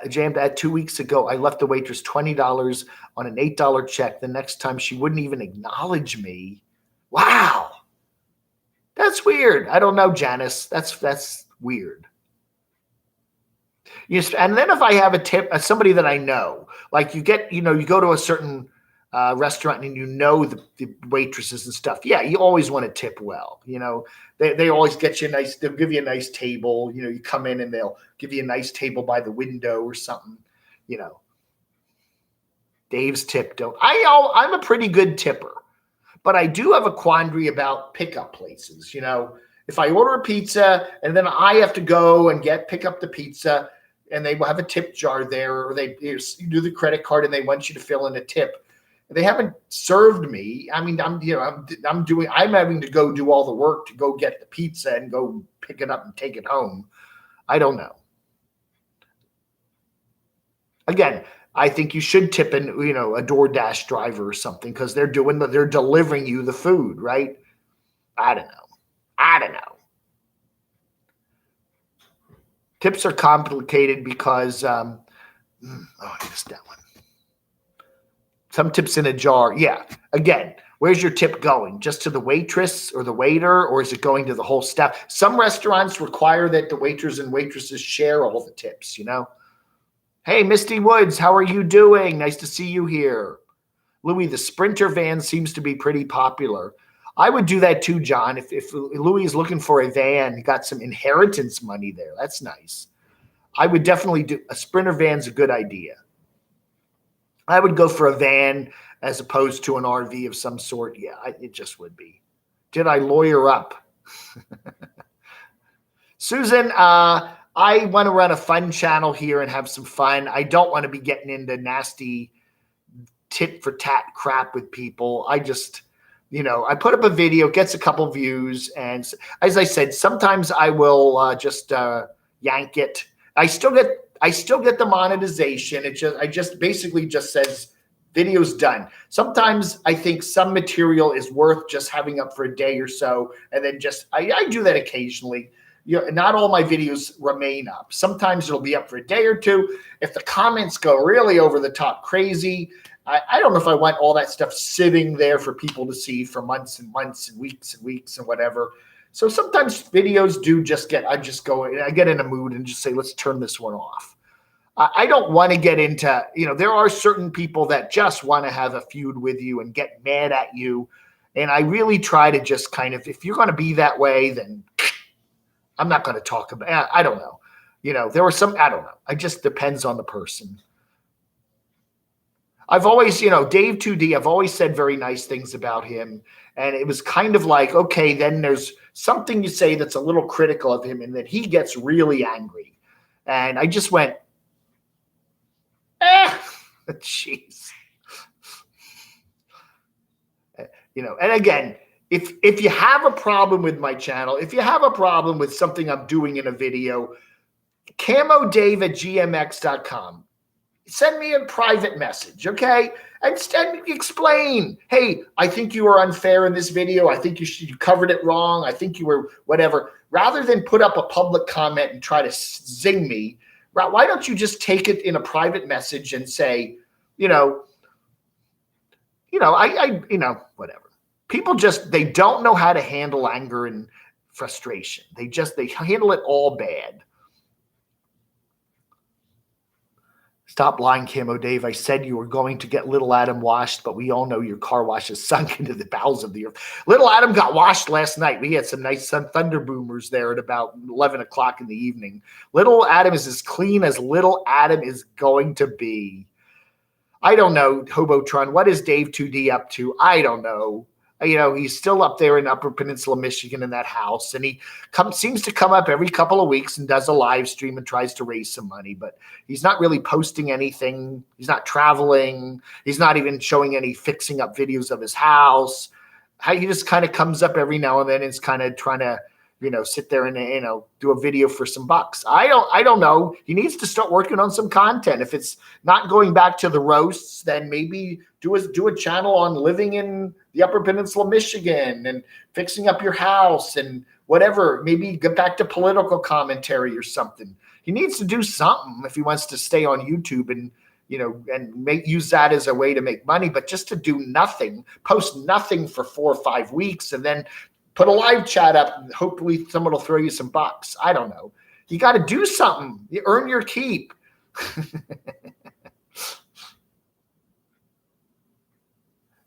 Jammed at 2 weeks ago. I left the waitress $20 on an $8 check. The next time she wouldn't even acknowledge me. Wow. That's weird. I don't know, Janice. That's weird. Yes, and then if I have a tip, somebody that I know, like you go to a certain restaurant and the waitresses and stuff. Yeah, you always want to tip well. They always get you they'll give you a nice table. You come in and they'll give you a nice table by the window or something. Dave's tip I'm a pretty good tipper. But I do have a quandary about pickup places. If I order a pizza and then I have to go and pick up the pizza, and they will have a tip jar there, or you do the credit card and they want you to fill in a tip. They haven't served me. I mean, I'm having to go do all the work to go get the pizza and go pick it up and take it home. I don't know. Again, I think you should tip a DoorDash driver or something, because they're delivering you the food, right? I don't know. Tips are complicated because, I missed that one. Some tips in a jar. Yeah. Again, where's your tip going? Just to the waitress or the waiter, or is it going to the whole staff? Some restaurants require that the waiters and waitresses share all the tips, Hey, Misty Woods, how are you doing? Nice to see you here. Louis, the Sprinter van seems to be pretty popular. I would do that too, John. If Louis is looking for a van, he got some inheritance money there. That's nice. I would definitely do a Sprinter van's a good idea. I would go for a van as opposed to an RV of some sort. Yeah, it just would be. Did I lawyer up? Susan, I want to run a fun channel here and have some fun. I don't want to be getting into nasty tit for tat crap with people. I just, I put up a video, gets a couple views. And as I said, sometimes I will just yank it. I still get the monetization. I just basically says video's done. Sometimes I think some material is worth just having up for a day or so. And then I do that occasionally. Not all my videos remain up. Sometimes it'll be up for a day or two. If the comments go really over the top crazy, I don't know if I want all that stuff sitting there for people to see for months and months and weeks and whatever. So sometimes videos do I get in a mood and just say, let's turn this one off. I don't want to get into, there are certain people that just want to have a feud with you and get mad at you. And I really try to just kind of, if you're going to be that way, then I'm not going to talk about, I don't know. There were some, I don't know. It just depends on the person. I've always, Dave 2D, I've always said very nice things about him. And it was kind of like, okay, then there's something you say that's a little critical of him, and then he gets really angry. And I just went, jeez. And again, if you have a problem with my channel, if you have a problem with something I'm doing in a video, camodave@gmx.com. Send me a private message, okay? And explain, hey, I think you were unfair in this video. I think you covered it wrong. I think you were whatever. Rather than put up a public comment and try to zing me, why don't you just take it in a private message and say, whatever. People they don't know how to handle anger and frustration. They handle it all bad. Stop lying, Camo Dave. I said you were going to get little Adam washed, but we all know your car wash is sunk into the bowels of the earth. Little Adam got washed last night. We had some nice thunder boomers there at about 11 o'clock in the evening. Little Adam is as clean as little Adam is going to be. I don't know, Hobotron. What is Dave 2D up to? I don't know. He's still up there in Upper Peninsula, Michigan in that house. And he seems to come up every couple of weeks and does a live stream and tries to raise some money. But he's not really posting anything. He's not traveling. He's not even showing any fixing up videos of his house. He just kind of comes up every now and then and is kind of trying to, sit there and, do a video for some bucks. I don't know. He needs to start working on some content. If it's not going back to the roasts, then maybe do a channel on living in the Upper Peninsula, Michigan, and fixing up your house and whatever. Maybe get back to political commentary or something. He needs to do something if he wants to stay on YouTube and, and use that as a way to make money. But just to do nothing, post nothing for 4 or 5 weeks, and then put a live chat up, and hopefully someone will throw you some bucks. I don't know. You got to do something. You earn your keep.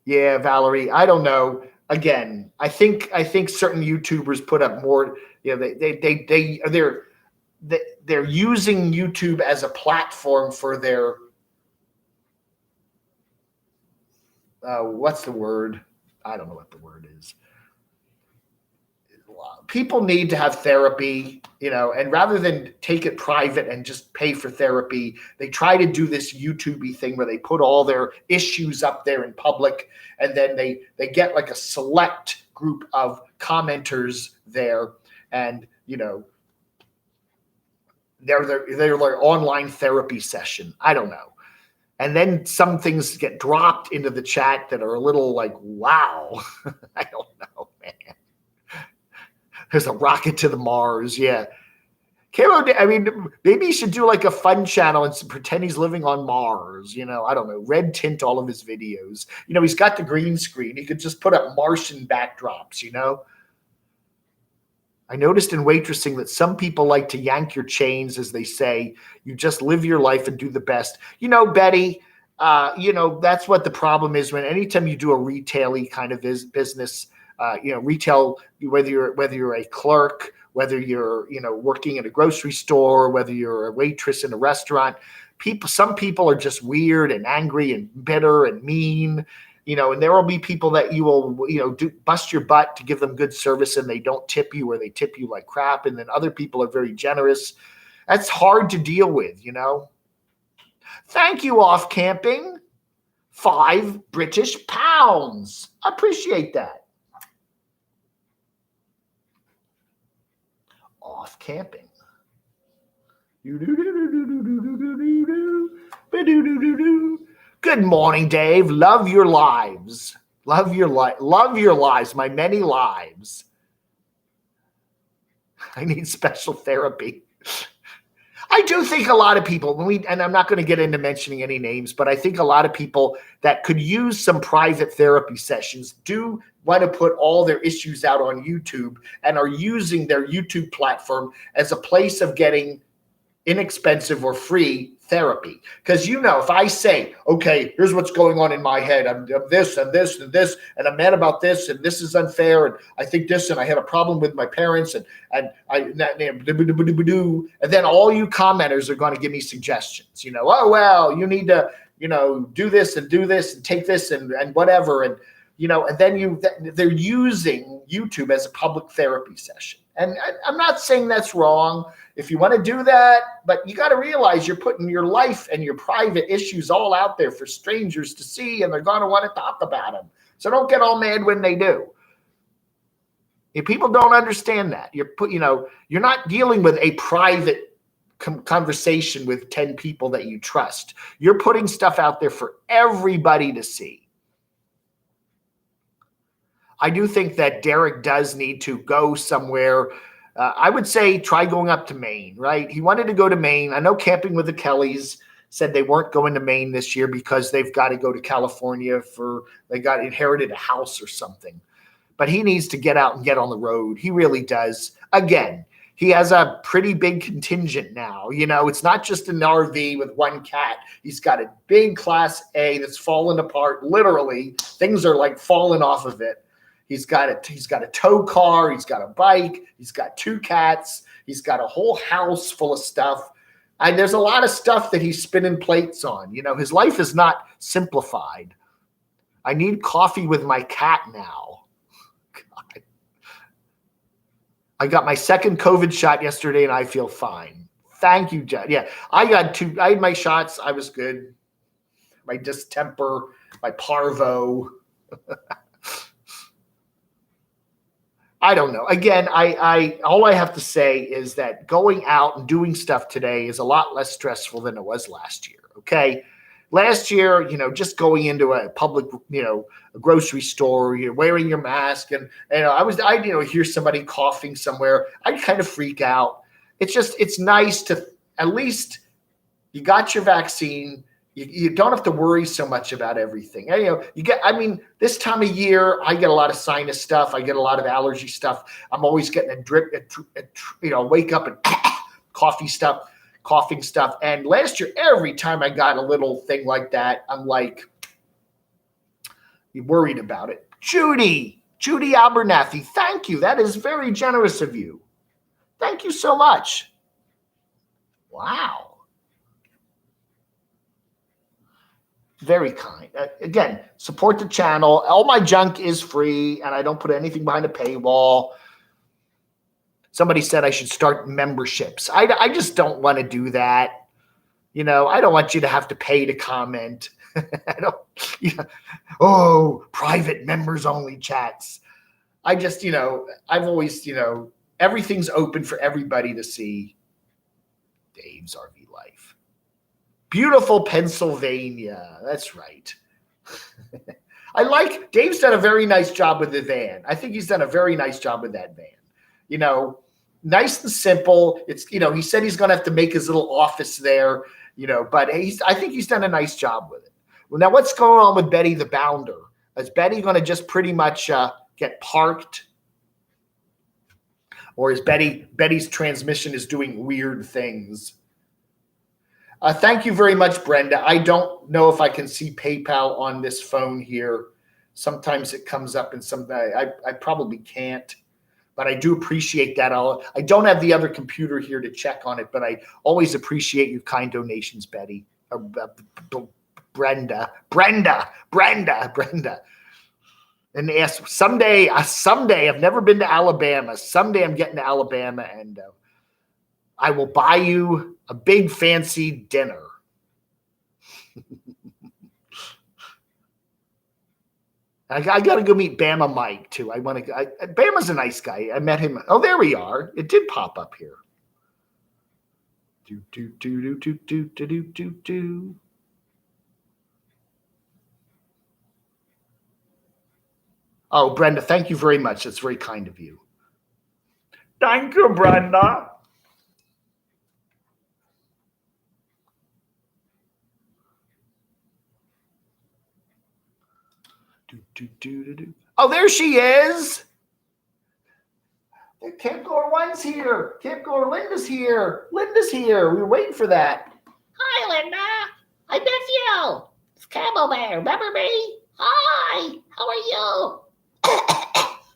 Yeah, Valerie, I don't know. Again, I think certain YouTubers put up more. They're using YouTube as a platform for their what's the word? I don't know what the word is. People need to have therapy, and rather than take it private and just pay for therapy, they try to do this YouTube-y thing where they put all their issues up there in public, and then they get like a select group of commenters there, and they're their online therapy session. I don't know. And then some things get dropped into the chat that are a little like, wow. I don't know, man. There's a rocket to the Mars. Yeah. Maybe he should do like a fun channel and pretend he's living on Mars. I don't know. Red tint all of his videos. He's got the green screen. He could just put up Martian backdrops, I noticed in waitressing that some people like to yank your chains, as they say. You just live your life and do the best. Betty, that's what the problem is when anytime you do a retail-y kind of business, retail, whether you're a clerk, whether you're, working in a grocery store, whether you're a waitress in a restaurant, some people are just weird and angry and bitter and mean, and there will be people that you will, bust your butt to give them good service and they don't tip you, or they tip you like crap. And then other people are very generous. That's hard to deal with, Thank you, Off Camping. 5 British pounds. Appreciate that. Off Camping. Good morning, Dave. Love your lives. Love your lives, my many lives. I need special therapy. I do think a lot of people, and I'm not going to get into mentioning any names, but I think a lot of people that could use some private therapy sessions do want to put all their issues out on YouTube and are using their YouTube platform as a place of getting inexpensive or free therapy. Because if I say, okay, here's what's going on in my head. I'm this and this and this, and I'm mad about this, and this is unfair, and I think this, and I had a problem with my parents, and then all you commenters are going to give me suggestions. Oh well, you need to do this and take this and whatever. And, and then they're using YouTube as a public therapy session. And I'm not saying that's wrong if you want to do that, but you got to realize you're putting your life and your private issues all out there for strangers to see, and they're going to want to talk about them. So don't get all mad when they do. If people don't understand that, you're not dealing with a private conversation with 10 people that you trust. You're putting stuff out there for everybody to see. I do think that Derek does need to go somewhere. I would say try going up to Maine, right? He wanted to go to Maine. I know Camping with the Kellys said they weren't going to Maine this year because they've got to go to California they got inherited a house or something. But he needs to get out and get on the road. He really does. Again, he has a pretty big contingent now. It's not just an RV with one cat. He's got a big Class A that's fallen apart. Literally, things are like falling off of it. He's got a tow car. He's got a bike. He's got 2 cats. He's got a whole house full of stuff. And there's a lot of stuff that he's spinning plates on. His life is not simplified. I need coffee with my cat now. God. I got my second COVID shot yesterday, and I feel fine. Thank you, Jed. Yeah, I had my shots. I was good. My distemper, my parvo. I don't know. Again, all I have to say is that going out and doing stuff today is a lot less stressful than it was last year. Okay. Last year, just going into a public, a grocery store, you're wearing your mask, and I hear somebody coughing somewhere, I'd kind of freak out. It's nice to at least you got your vaccine. You don't have to worry so much about everything. This time of year, I get a lot of sinus stuff. I get a lot of allergy stuff. I'm always getting a drip, wake up and coughing stuff. And last year, every time I got a little thing like that, I'm like, you're worried about it. Judy Abernathy, thank you. That is very generous of you. Thank you so much. Wow. Very kind. Again, support the channel. All my junk is free, and I don't put anything behind a paywall. Somebody said I should start memberships. I just don't want to do that. I don't want you to have to pay to comment. Private members only chats. I just, I've always, everything's open for everybody to see. Dave's RV Life. Beautiful Pennsylvania. That's right. Dave's done a very nice job with the van. I think he's done a very nice job with that van. Nice and simple. It's, he said he's going to have to make his little office there, but I think he's done a nice job with it. Well, now what's going on with Betty the Bounder? Is Betty going to just pretty much get parked? Or is Betty's transmission is doing weird things? Thank you very much, Brenda. I don't know if I can see PayPal on this phone here. Sometimes it comes up and I probably can't, but I do appreciate that. I don't have the other computer here to check on it, but I always appreciate your kind donations, Betty. Brenda. And ask someday, I've never been to Alabama. Someday I'm getting to Alabama, and I will buy you a big fancy dinner. I got to go meet Bama Mike too. Bama's a nice guy. I met him. Oh, there we are. It did pop up here. Oh, Brenda, thank you very much. That's very kind of you. Thank you, Brenda. Oh, there she is. Camp Goer One's here. Camp Goer Linda's here. We were waiting for that. Hi, Linda. I miss you. It's Camel Bear. Remember me? Hi. How are you?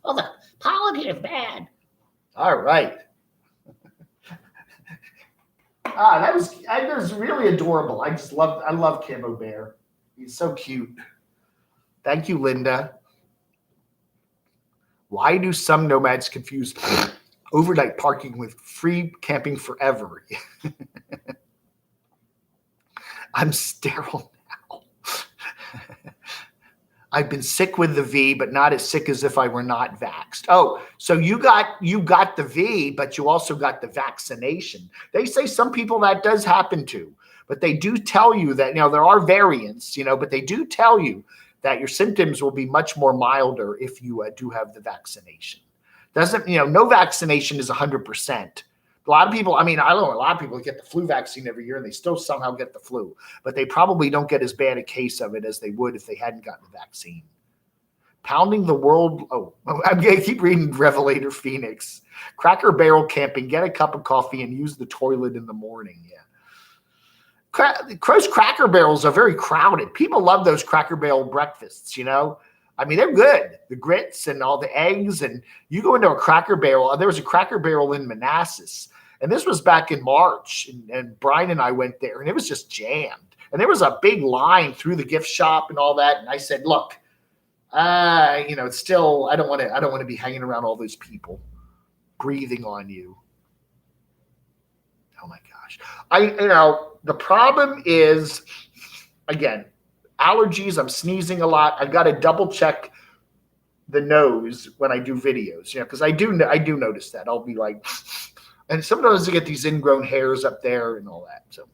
Oh, the pollen here is bad. All right. That was really adorable. I love Camo Bear. He's so cute. Thank you, Linda. Why do some nomads confuse overnight parking with free camping forever? I'm sterile now. I've been sick with the V, but not as sick as if I were not vaxxed. Oh, so you got the V, but you also got the vaccination. They say some people that does happen to, but they do tell you that, there are variants, but they do tell you that your symptoms will be much more milder if you do have the vaccination. Doesn't, no vaccination is 100%. A lot of people, I don't know, a lot of people get the flu vaccine every year and they still somehow get the flu, but they probably don't get as bad a case of it as they would if they hadn't gotten the vaccine. Pounding the world. Oh, I'm going to keep reading Revelator Phoenix. Cracker Barrel camping, get a cup of coffee and use the toilet in the morning. Yeah. Crow's Cracker Barrels are very crowded. People love those Cracker Barrel breakfasts, they're good. The grits and all the eggs. And you go into a Cracker Barrel. There was a Cracker Barrel in Manassas. And this was back in March. And Brian and I went there. And it was just jammed. And there was a big line through the gift shop and all that. And I said, look, it's still, I don't want to be hanging around all those people breathing on you. Oh, my gosh. The problem is, again, allergies. I'm sneezing a lot. I've got to double check the nose when I do videos, because I do notice that. I'll be like, and sometimes I get these ingrown hairs up there and all that. So,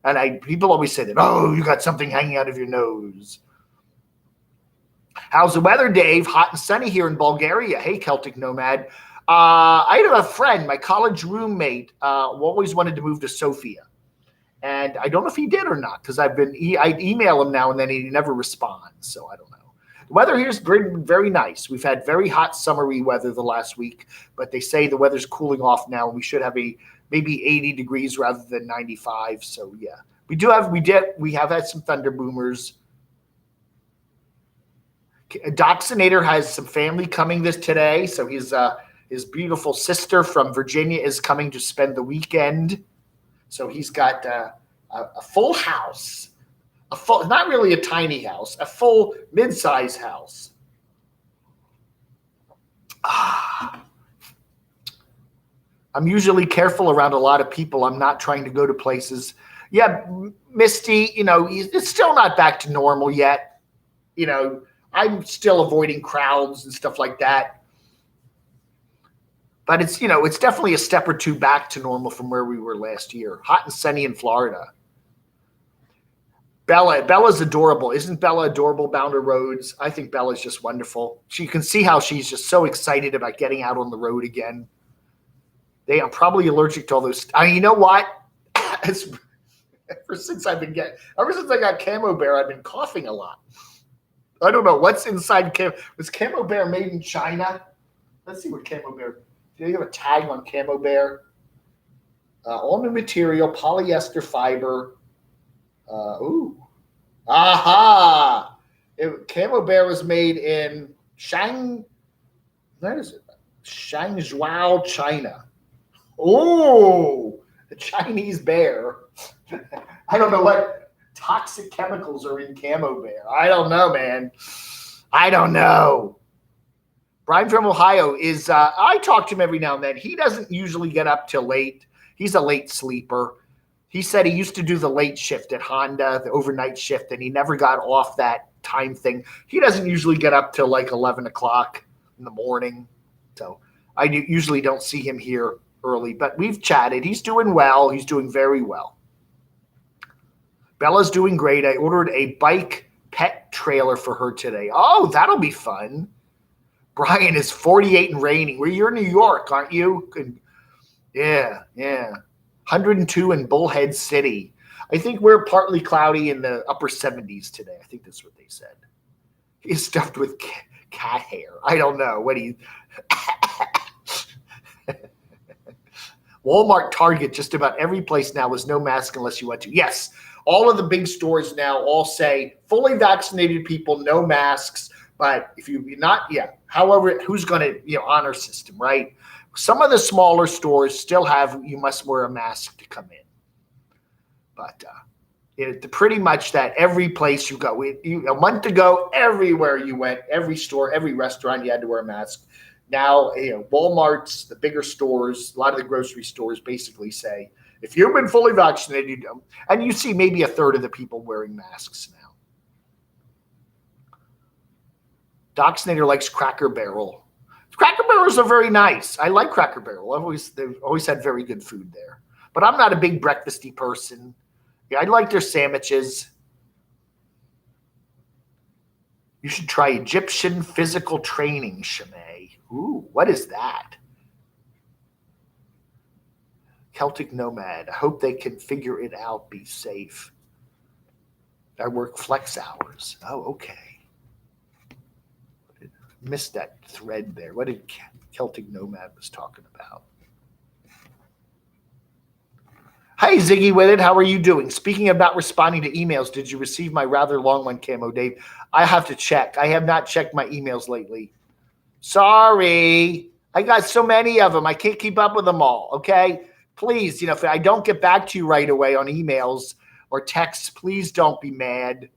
and people always say that, oh, you got something hanging out of your nose. How's the weather, Dave? Hot and sunny here in Bulgaria. Hey, Celtic Nomad. I have a friend, my college roommate, always wanted to move to Sofia. And I don't know if he did or not, because I email him now and then he never responds. So I don't know. The weather here's been very nice. We've had very hot summery weather the last week, but they say the weather's cooling off now and we should have maybe 80 degrees rather than 95. So yeah, we have had some thunder boomers. Doxinator has some family coming today. So his beautiful sister from Virginia is coming to spend the weekend. So he's got a full house, not really a tiny house, a full mid-size house. I'm usually careful around a lot of people. I'm not trying to go to places. Yeah, Misty, it's still not back to normal yet. I'm still avoiding crowds and stuff like that. But it's definitely a step or two back to normal from where we were last year. Hot and sunny in Florida. Bella's adorable. Isn't Bella adorable, Bounder Roads? I think Bella's just wonderful. You can see how she's just so excited about getting out on the road again. They are probably allergic to all those. You know what? Ever since I got Camo Bear, I've been coughing a lot. I don't know what's inside Was Camo Bear made in China? Let's see what Camo Bear. Do you have a tag on Camo Bear? Almond material, polyester fiber. Aha! Camo Bear was made in Shangzhou, China. Oh, the Chinese bear. I don't know what toxic chemicals are in Camo Bear. I don't know, man. I don't know. Brian from Ohio is, I talk to him every now and then. He doesn't usually get up till late. He's a late sleeper. He said he used to do the late shift at Honda, the overnight shift, and he never got off that time thing. He doesn't usually get up till like 11 o'clock in the morning. So I usually don't see him here early, but we've chatted. He's doing well. He's doing very well. Bella's doing great. I ordered a bike pet trailer for her today. Oh, that'll be fun. Brian is 48 and raining. Well, you're in New York, aren't you? Yeah. 102 in Bullhead City. I think we're partly cloudy in the upper 70s today. I think that's what they said. He's stuffed with cat hair. I don't know. What do you... Walmart, Target, just about every place now is no mask unless you want to. Yes, all of the big stores now all say fully vaccinated people, no masks. But if you're not, however, who's going to, honor system, right? Some of the smaller stores still have, you must wear a mask to come in. But pretty much that every place you go, a month ago, everywhere you went, every store, every restaurant, you had to wear a mask. Now, Walmart's, the bigger stores, a lot of the grocery stores basically say, if you've been fully vaccinated, you don't. And you see maybe a third of the people wearing masks now. Doxinator likes Cracker Barrel. Cracker Barrels are very nice. I like Cracker Barrel. They've always had very good food there. But I'm not a big breakfasty person. Yeah, I like their sandwiches. You should try Egyptian physical training, Shimei. Ooh, what is that? Celtic Nomad. I hope they can figure it out. Be safe. I work flex hours. Oh, okay. Missed that thread there. What did Celtic Nomad was talking about? Hi, Ziggy with it. How are you doing? Speaking about responding to emails, did you receive my rather long one, Camo Dave? I have to check. I have not checked my emails lately. Sorry. I got so many of them. I can't keep up with them all, okay? Please, if I don't get back to you right away on emails or texts, please don't be mad.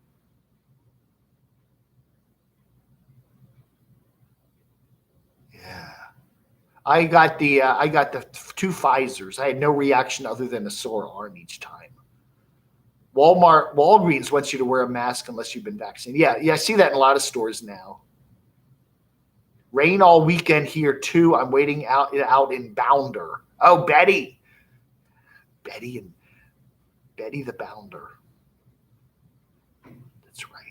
I got the 2 Pfizers. I had no reaction other than a sore arm each time. Walgreens wants you to wear a mask unless you've been vaccinated. Yeah, I see that in a lot of stores now. Rain all weekend here too. I'm waiting out in Bounder. Oh, Betty the Bounder. That's right.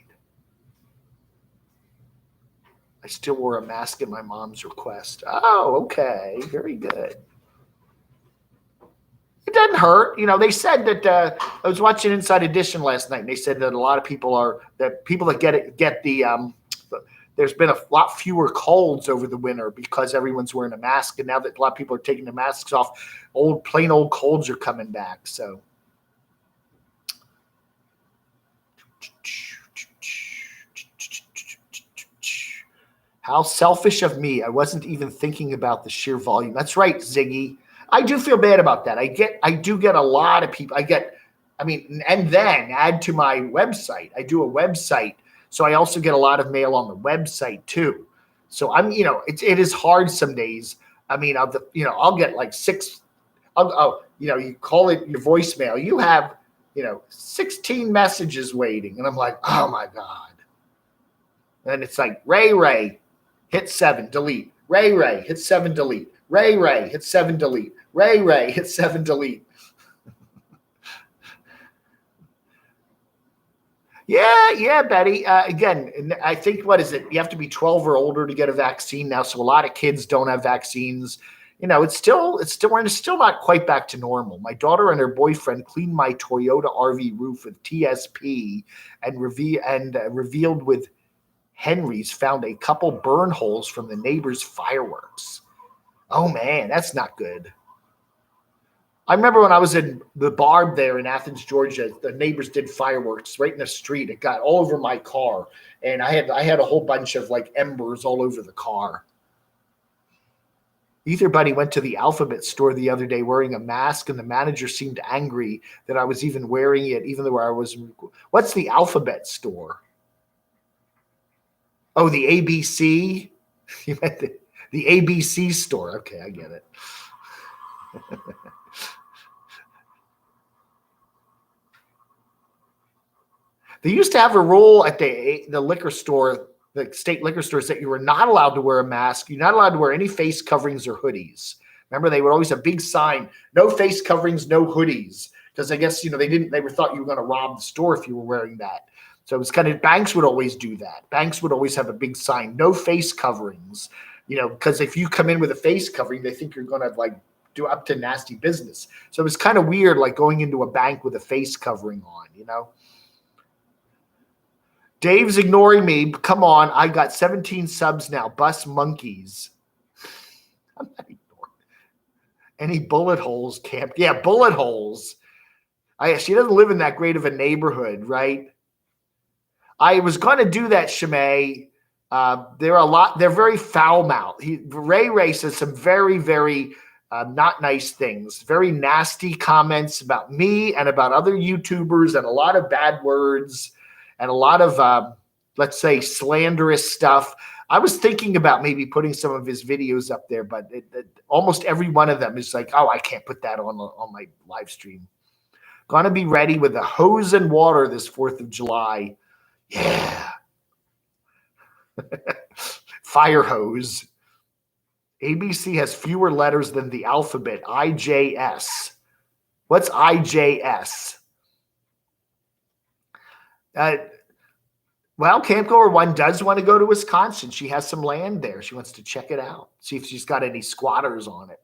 I still wore a mask at my mom's request. Oh, okay. Very good. It doesn't hurt. They said that I was watching Inside Edition last night, and they said that a lot of people that there's been a lot fewer colds over the winter because everyone's wearing a mask, and now that a lot of people are taking the masks off, plain old colds are coming back. So. How selfish of me. I wasn't even thinking about the sheer volume. That's right, Ziggy. I do feel bad about that. I do get a lot of people. And then add to my website. I do a website. So I also get a lot of mail on the website too. So it is hard some days. I'll get like 6, you call it your voicemail. You have, 16 messages waiting. And I'm like, oh my God. And it's like, Ray, hit 7, delete. Ray, hit 7, delete. Ray, hit 7, delete. Ray, hit 7, delete. Yeah, Betty. Again, I think, what is it? You have to be 12 or older to get a vaccine now. So a lot of kids don't have vaccines. We're still not quite back to normal. My daughter and her boyfriend cleaned my Toyota RV roof with TSP and revealed with Henry's found a couple burn holes from the neighbor's fireworks. Oh man, that's not good. I remember when I was in the bar there in Athens, Georgia, the neighbors did fireworks right in the street. It got all over my car, and I had a whole bunch of like embers all over the car. Either buddy went to the Alphabet store the other day wearing a mask, and the manager seemed angry that I was even wearing it, even though I was. What's the Alphabet store? Oh, the ABC? You meant the ABC store. Okay, I get it. They used to have a rule at the liquor store, the state liquor stores, that you were not allowed to wear a mask. You're not allowed to wear any face coverings or hoodies. Remember, they would always have a big sign, no face coverings, no hoodies. Because I guess, they thought you were going to rob the store if you were wearing that. So it was kind of, banks would always do that. Banks would always have a big sign, no face coverings, because if you come in with a face covering, they think you're going to do up to nasty business. So it was kind of weird, going into a bank with a face covering on, Dave's ignoring me. Come on. I got 17 subs now. Bus monkeys. I'm not ignoring. Any bullet holes, Camp? Yeah, bullet holes. She doesn't live in that great of a neighborhood, right? I was going to do that, Shimei. They're very foul-mouthed. Ray says some very, very not nice things, very nasty comments about me and about other YouTubers, and a lot of bad words and a lot of, let's say, slanderous stuff. I was thinking about maybe putting some of his videos up there, but almost every one of them is like, oh, I can't put that on my live stream. Gonna be ready with a hose and water this 4th of July. Yeah. Fire hose. ABC has fewer letters than the alphabet. IJS. What's IJS? Well, Campgoer 1 does want to go to Wisconsin. She has some land there. She wants to check it out. See if she's got any squatters on it.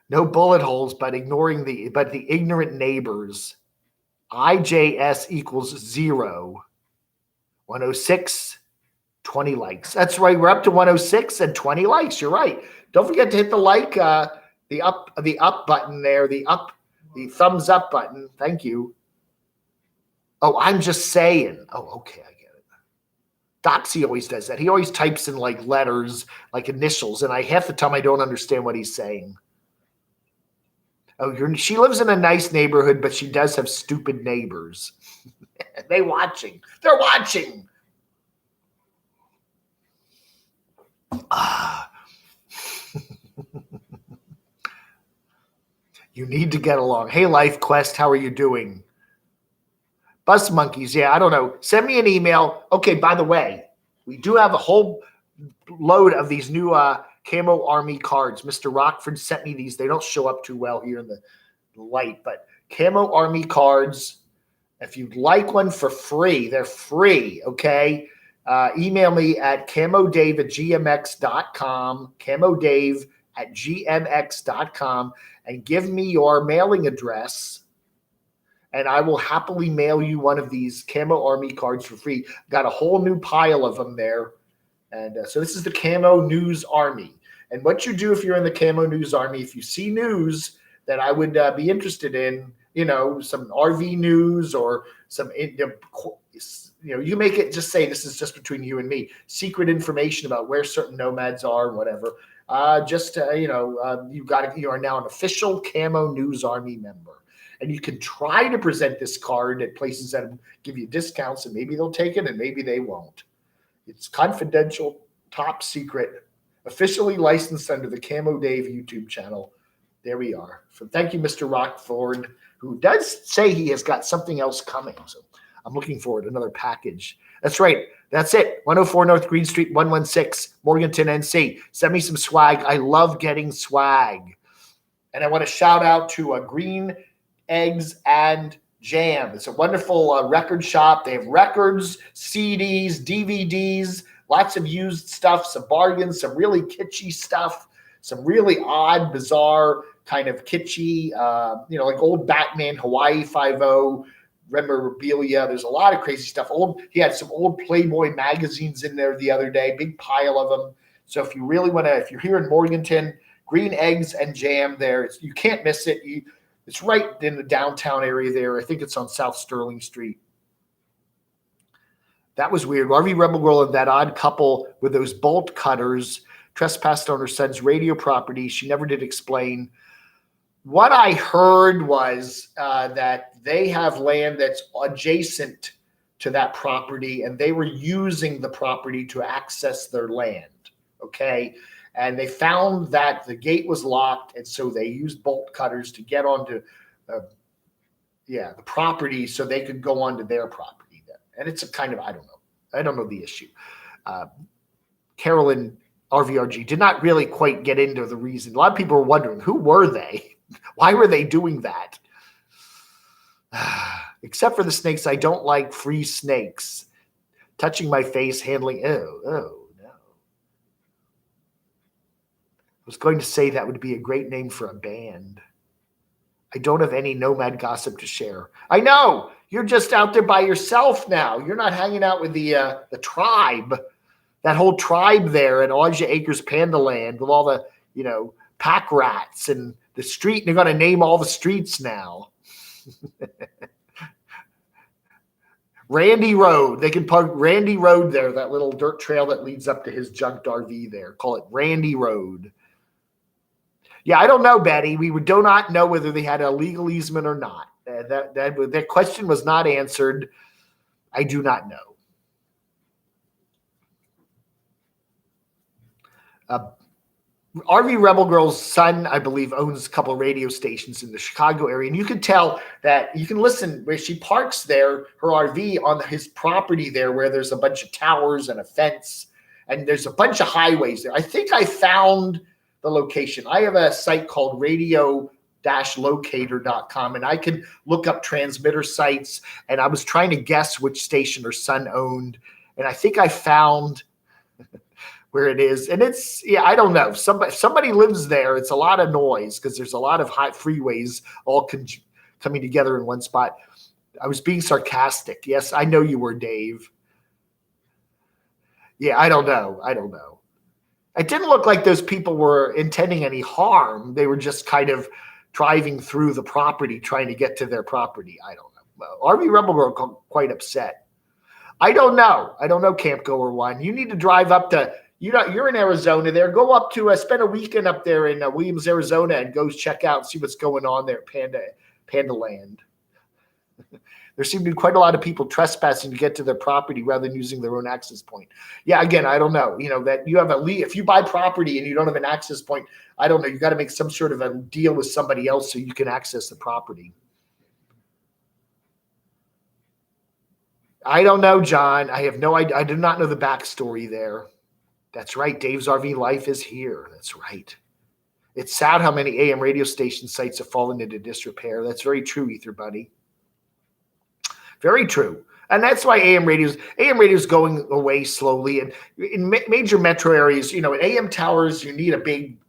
No bullet holes, but ignoring the ignorant neighbors. IJS equals 0. 106, 20 likes. That's right. We're up to 106 and 20 likes. You're right. Don't forget to hit the like, the up button there, the thumbs up button. Thank you. Oh, I'm just saying. Oh, okay, I get it. Doxy always does that. He always types in like letters, like initials, and half the time I don't understand what he's saying. Oh, she lives in a nice neighborhood, but she does have stupid neighbors. They're watching. You need to get along. Hey, Life Quest, how are you doing? Bus Monkeys, yeah, I don't know. Send me an email. Okay, by the way, we do have a whole load of these new Camo Army cards. Mr. Rockford sent me these. They don't show up too well here in the light, but Camo Army cards. If you'd like one for free, they're free, okay? Email me at camodave@gmx.com, camodave@gmx.com, and give me your mailing address, and I will happily mail you one of these Camo Army cards for free. Got a whole new pile of them there. And so this is the Camo News Army. And what you do if you're in the Camo News Army, if you see news that I would be interested in, some RV news or some, you make it just say this is just between you and me. Secret information about where certain nomads are and whatever. You are now an official Camo News Army member. And you can try to present this card at places that give you discounts, and maybe they'll take it and maybe they won't. It's confidential, top secret, officially licensed under the Camo Dave YouTube channel. There we are. So thank you, Mr. Rockford, who does say he has got something else coming. So I'm looking forward to another package. That's right. That's it. 104 North Green Street, 116, Morganton, NC. Send me some swag. I love getting swag. And I want to shout out to Green Eggs and Jam. It's a wonderful record shop. They have records, CDs, DVDs, lots of used stuff, some bargains, some really kitschy stuff, some really odd, bizarre, kind of kitschy, like old Batman, Hawaii Five-0, memorabilia. There's a lot of crazy stuff. He had some old Playboy magazines in there the other day, big pile of them. So if you really want to, if you're here in Morganton, Green Eggs and Jam there, you can't miss it. It's right in the downtown area there. I think it's on South Sterling Street. That was weird. RV Rebel Girl and that odd couple with those bolt cutters trespassed on her son's radio property. She never did explain. What I heard was that they have land that's adjacent to that property, and they were using the property to access their land, okay? And they found that the gate was locked, and so they used bolt cutters to get onto the property so they could go onto their property then. And it's a kind of, I don't know the issue. Carolyn RVRG did not really quite get into the reason. A lot of people were wondering, who were they? Why were they doing that? Except for the snakes, I don't like free snakes. Touching my face, handling, oh, no. I was going to say that would be a great name for a band. I don't have any nomad gossip to share. I know. You're just out there by yourself now. You're not hanging out with the tribe. That whole tribe there at Aja Acres Panda Land with all the, pack rats and the street. They're going to name all the streets now. Randy Road. They can park Randy Road there, that little dirt trail that leads up to his junked RV there. Call it Randy Road. Yeah, I don't know, Betty. We do not know whether they had a legal easement or not. That question was not answered. I do not know. RV Rebel Girl's son, I believe, owns a couple of radio stations in the Chicago area. And you can tell that you can listen where she parks there, her RV on his property there, where there's a bunch of towers and a fence. And there's a bunch of highways there. I think I found the location. I have a site called radio-locator.com, and I can look up transmitter sites. And I was trying to guess which station her son owned. And I think I found where it is. And it's, yeah, I don't know. Somebody lives there. It's a lot of noise because there's a lot of high freeways all coming together in one spot. I was being sarcastic. Yes, I know you were, Dave. Yeah, I don't know. It didn't look like those people were intending any harm. They were just kind of driving through the property, trying to get to their property. I don't know. RV Rebel Girl got quite upset. I don't know, Camp Goer One. You need to drive up to, you're in Arizona there. Go up to, spend a weekend up there in Williams, Arizona, and go check out and see what's going on there at Panda Land. There seem to be quite a lot of people trespassing to get to their property rather than using their own access point. Yeah, again, I don't know. That you have if you buy property and you don't have an access point, I don't know. You got to make some sort of a deal with somebody else so you can access the property. I don't know, John. I have no idea. I do not know the backstory there. That's right. Dave's RV Life is here. That's right. It's sad how many AM radio station sites have fallen into disrepair. That's very true, Ether Buddy. Very true. And that's why AM radio is going away slowly. And in major metro areas, in AM towers, you need a big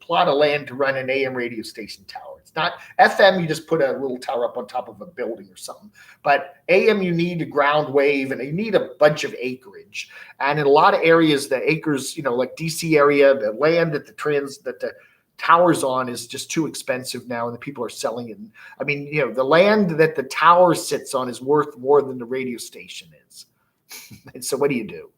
plot of land to run an AM radio station tower. It's not FM. You just put a little tower up on top of a building or something. But AM, you need a ground wave and you need a bunch of acreage. And in a lot of areas, the acres, like DC area, the land that the towers on is just too expensive now, and the people are selling it. I mean, the land that the tower sits on is worth more than the radio station is. And so what do you do?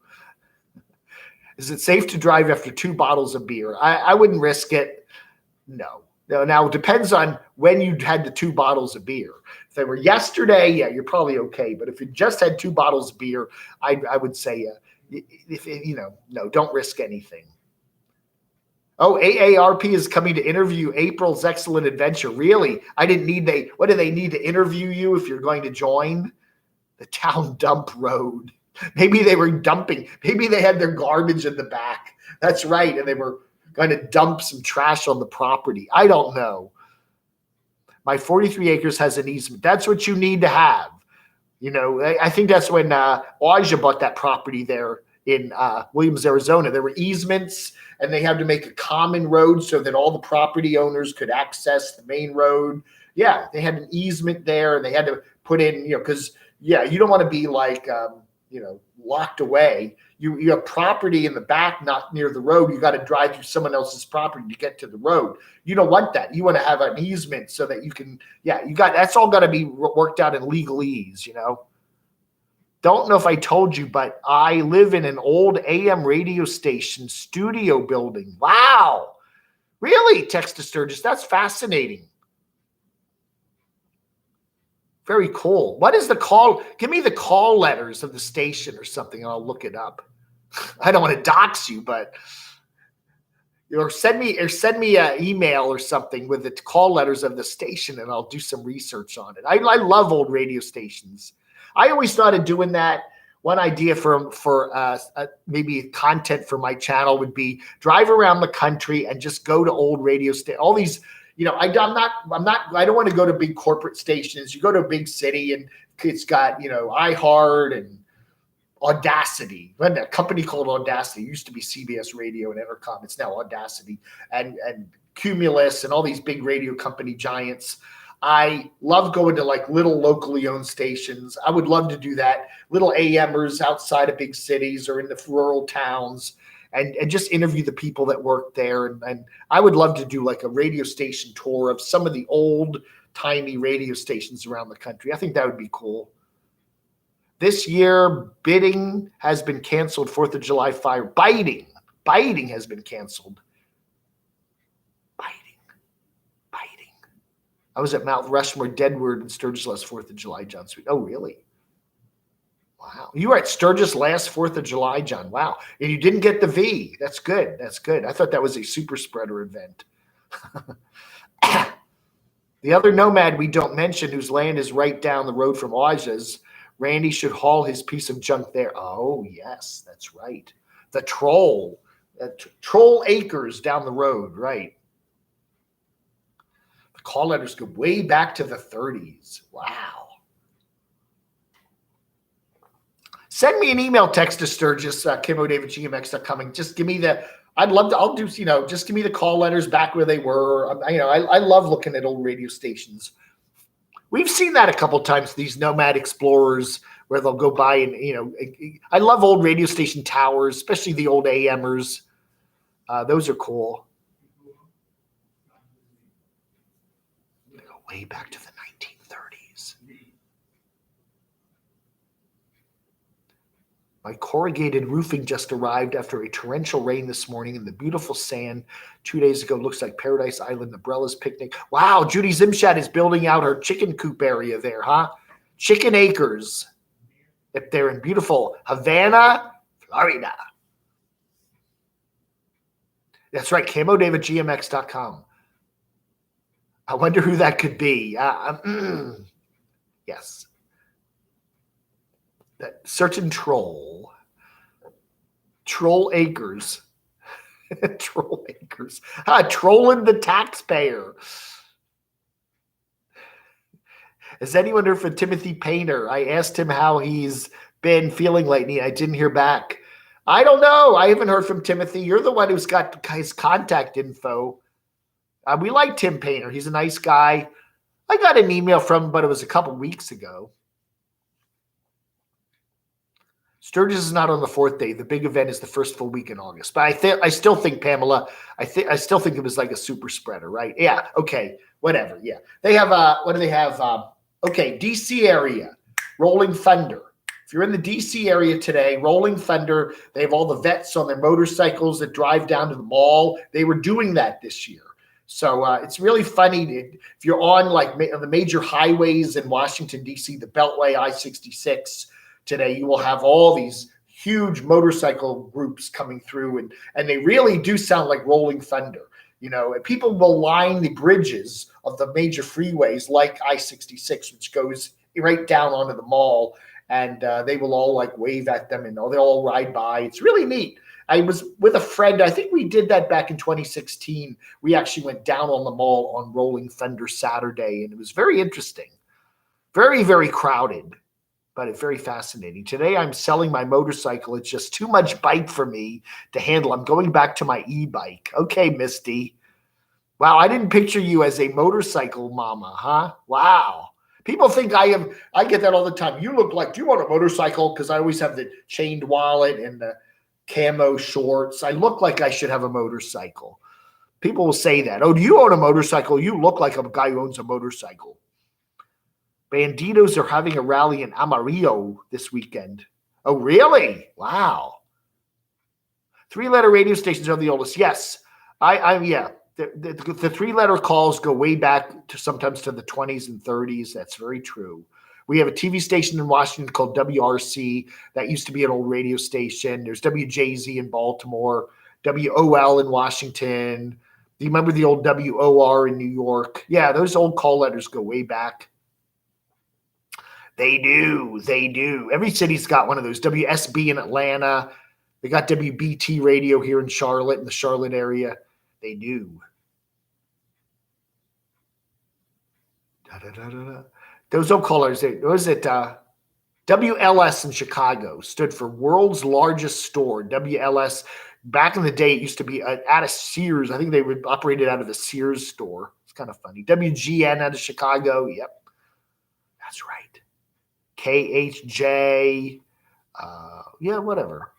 Is it safe to drive after 2 bottles of beer? I wouldn't risk it. No. Now it depends on when you had the 2 bottles of beer. If they were yesterday, yeah, you're probably okay. But if you just had 2 bottles of beer, I would say, no, don't risk anything. Oh, AARP is coming to interview April's Excellent Adventure. Really? What do they need to interview you if you're going to join? The town dump road. Maybe they were dumping. Maybe they had their garbage in the back. That's right. And they were going to dump some trash on the property. I don't know. My 43 acres has an easement. That's what you need to have. I think that's when Aja bought that property there in Williams, Arizona. There were easements, and they had to make a common road so that all the property owners could access the main road. Yeah, they had an easement there, and they had to put in, because, you don't want to be like, locked away. You have property in the back, not near the road. You got to drive through someone else's property to get to the road. You don't want that. You want to have an easement so that you can, that's all got to be worked out in legalese, Don't know if I told you, but I live in an old AM radio station studio building. Wow. Really, Text to Sturgis? That's fascinating. Very cool. What is the call? Give me the call letters of the station or something, and I'll look it up. I don't want to dox you, but send me an email or something with the call letters of the station, and I'll do some research on it. I love old radio stations. I always thought of doing that. One idea for maybe content for my channel would be drive around the country and just go to old radio stations. All these, I don't want to go to big corporate stations. You go to a big city and it's got, iHeart and Audacity. A company called Audacity. It used to be CBS Radio and Entercom. It's now Audacity and Cumulus and all these big radio company giants. I love going to like little locally owned stations. I would love to do that. Little AMers outside of big cities or in the rural towns and just interview the people that work there. And I would love to do like a radio station tour of some of the old timey radio stations around the country. I think that would be cool. This year, bidding has been canceled. 4th of July fire. Biting has been canceled. Biting. I was at Mount Rushmore, Deadwood, and Sturgis last 4th of July, John Sweet. Oh, really? Wow. You were at Sturgis last 4th of July, John. Wow. And you didn't get the V. That's good. That's good. I thought that was a super spreader event. The other nomad we don't mention, whose land is right down the road from Aja's, Randy should haul his piece of junk there. Oh, yes, that's right. The Troll. Troll Acres down the road, right. The call letters go way back to the 30s. Wow. Send me an email text to Sturgis, KimoDavidGMX.com, and just give me just give me the call letters back where they were. I love looking at old radio stations. We've seen that a couple times, these nomad explorers, where they'll go by and, I love old radio station towers, especially the old AMers. Those are cool. They go way back to the 1930s. My corrugated roofing just arrived after a torrential rain this morning, and the beautiful sand 2 days ago looks like Paradise Island, Umbrella's Picnic. Wow, Judy Zimshad is building out her chicken coop area there, huh? Chicken Acres. If they're in beautiful Havana, Florida. That's right, KimoDavidGMX.com. I wonder who that could be. Yes. That certain troll Acres. Troll Acres. Trolling the taxpayer. Has anyone heard from Timothy Painter? I asked him how he's been feeling lately. I didn't hear back. I don't know. I haven't heard from Timothy. You're the one who's got his contact info. We like Tim Painter. He's a nice guy. I got an email from him, but it was a couple weeks ago. Sturgis is not on the 4th day. The big event is the first full week in August. But I still think, Pamela, I still think it was like a super spreader, right? Yeah. Okay. Whatever. Yeah. They have what do they have? Okay. DC area, Rolling Thunder. If you're in the DC area today, Rolling Thunder, they have all the vets on their motorcycles that drive down to the mall. They were doing that this year. So it's really funny. If you're on like the major highways in Washington, D.C., the Beltway, I-66, today, you will have all these huge motorcycle groups coming through, and they really do sound like Rolling Thunder. And people will line the bridges of the major freeways like I-66, which goes right down onto the mall, and they will all like wave at them, and they all ride by. It's really neat. I was with a friend. I think we did that back in 2016. We actually went down on the mall on Rolling Thunder Saturday, and it was very interesting. Very, very crowded. But it's very fascinating. Today, I'm selling my motorcycle. It's just too much bike for me to handle. I'm going back to my e-bike. Okay, Misty. Wow, I didn't picture you as a motorcycle mama, huh? Wow. People think I am. I get that all the time. You look like, do you want a motorcycle? Because I always have the chained wallet and the camo shorts. I look like I should have a motorcycle. People will say that. Oh, do you own a motorcycle? You look like a guy who owns a motorcycle. Banditos are having a rally in Amarillo this weekend. Oh, really? Wow. 3-letter radio stations are the oldest. Yes. Yeah. The 3-letter calls go way back to sometimes to the 20s and 30s. That's very true. We have a TV station in Washington called WRC. That used to be an old radio station. There's WJZ in Baltimore, WOL in Washington. Do you remember the old WOR in New York? Yeah, those old call letters go way back. They do. Every city's got one of those. WSB in Atlanta. They got WBT radio here in Charlotte, in the Charlotte area. They do. Those old callers, what was it? WLS in Chicago stood for World's Largest Store. WLS, back in the day, it used to be out of Sears. I think they were operated out of the Sears store. It's kind of funny. WGN out of Chicago. Yep. That's right. KHJ, whatever.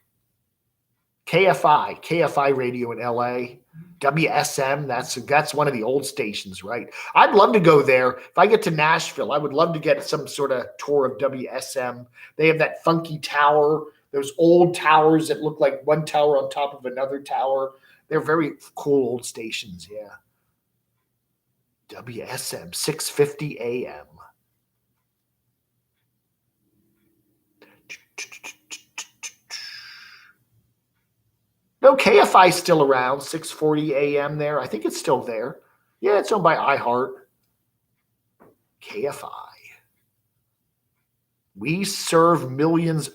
KFI radio in LA. WSM, that's one of the old stations, right? I'd love to go there. If I get to Nashville, I would love to get some sort of tour of WSM. They have that funky tower, those old towers that look like one tower on top of another tower. They're very cool old stations, yeah. WSM, 650 AM. No, KFI's still around, 640 AM there. I think it's still there. Yeah, it's owned by iHeart. KFI. We serve millions.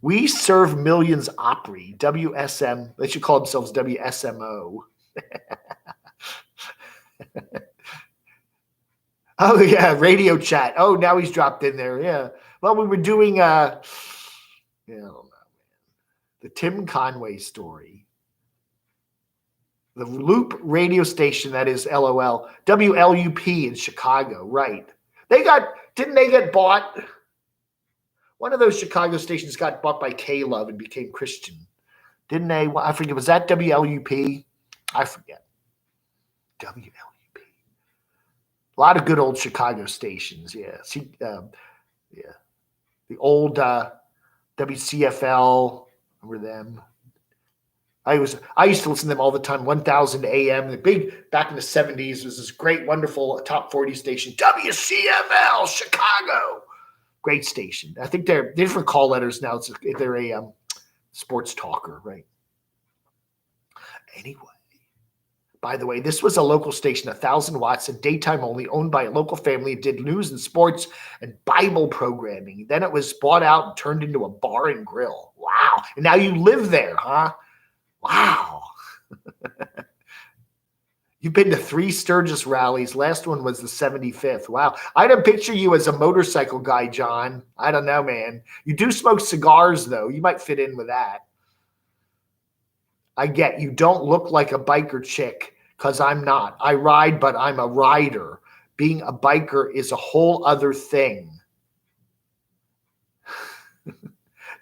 We serve millions Opry. WSM. They should call themselves WSMO. Oh, yeah, radio chat. Oh, now he's dropped in there. Yeah. Well, we were doing, I don't know. The Tim Conway story. The Loop radio station, that is LOL. WLUP in Chicago, right. Didn't they get bought? One of those Chicago stations got bought by K-Love and became Christian. Didn't they? Well, I forget. Was that WLUP? I forget. WLUP. A lot of good old Chicago stations, yeah. Yeah. The old WCFL. Remember them? I used to listen to them all the time. 1000 AM, the big back in the 70s was this great, wonderful top 40 station, WCFL Chicago. Great station. I think they're different call letters now. They're a sports talker, right? Anyway, by the way, this was a local station, 1,000 watts, and daytime only, owned by a local family. It did news and sports and Bible programming. Then it was bought out and turned into a bar and grill. Wow. And now you live there, huh? Wow. You've been to 3 Sturgis rallies. Last one was the 75th. Wow. I don't picture you as a motorcycle guy, John. I don't know, man. You do smoke cigars, though. You might fit in with that. I get you don't look like a biker chick because I'm not. I ride, but I'm a rider. Being a biker is a whole other thing.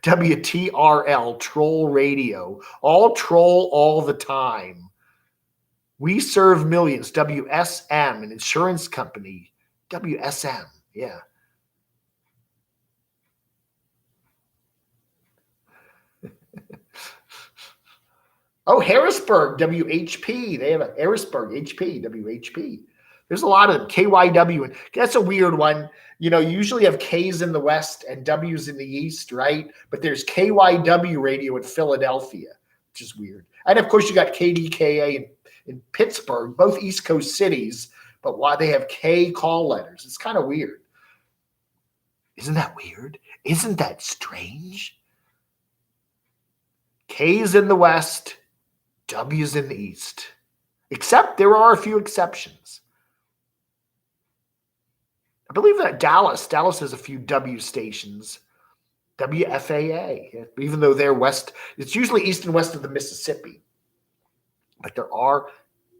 WTRL, troll radio. All troll all the time. We serve millions. WSM, an insurance company. WSM, yeah. Oh, Harrisburg, WHP. They have a Harrisburg, HP, WHP. There's a lot of them. KYW. And that's a weird one. You know, you usually have K's in the West and W's in the East, right? But there's KYW radio in Philadelphia, which is weird. And, of course, you got KDKA in Pittsburgh, both East Coast cities. But why they have K call letters? It's kind of weird. Isn't that weird? Isn't that strange? K's in the West, W's in the East. Except there are a few exceptions. I believe that Dallas has a few W stations. WFAA, even though they're west. It's usually east and west of the Mississippi. But there are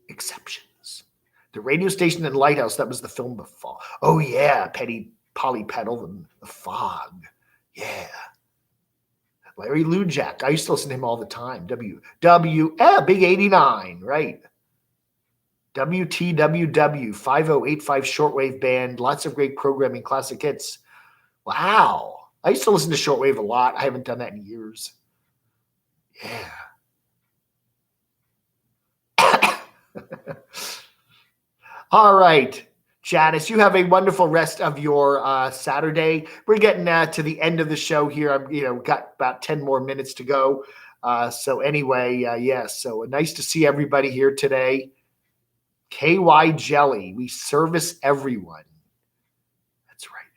exceptions. The radio station in Lighthouse, that was the film The Fog. Oh, yeah, Polly Peddle and The Fog. Yeah. Larry Lujak. I used to listen to him all the time. Big 89, right. WTWW, 5085 shortwave band. Lots of great programming, classic hits. Wow. I used to listen to shortwave a lot. I haven't done that in years. Yeah. All right. Janice, you have a wonderful rest of your Saturday. We're getting to the end of the show here. I've got about 10 more minutes to go. So anyway, yes. So nice to see everybody here today. KY Jelly, we service everyone. That's right.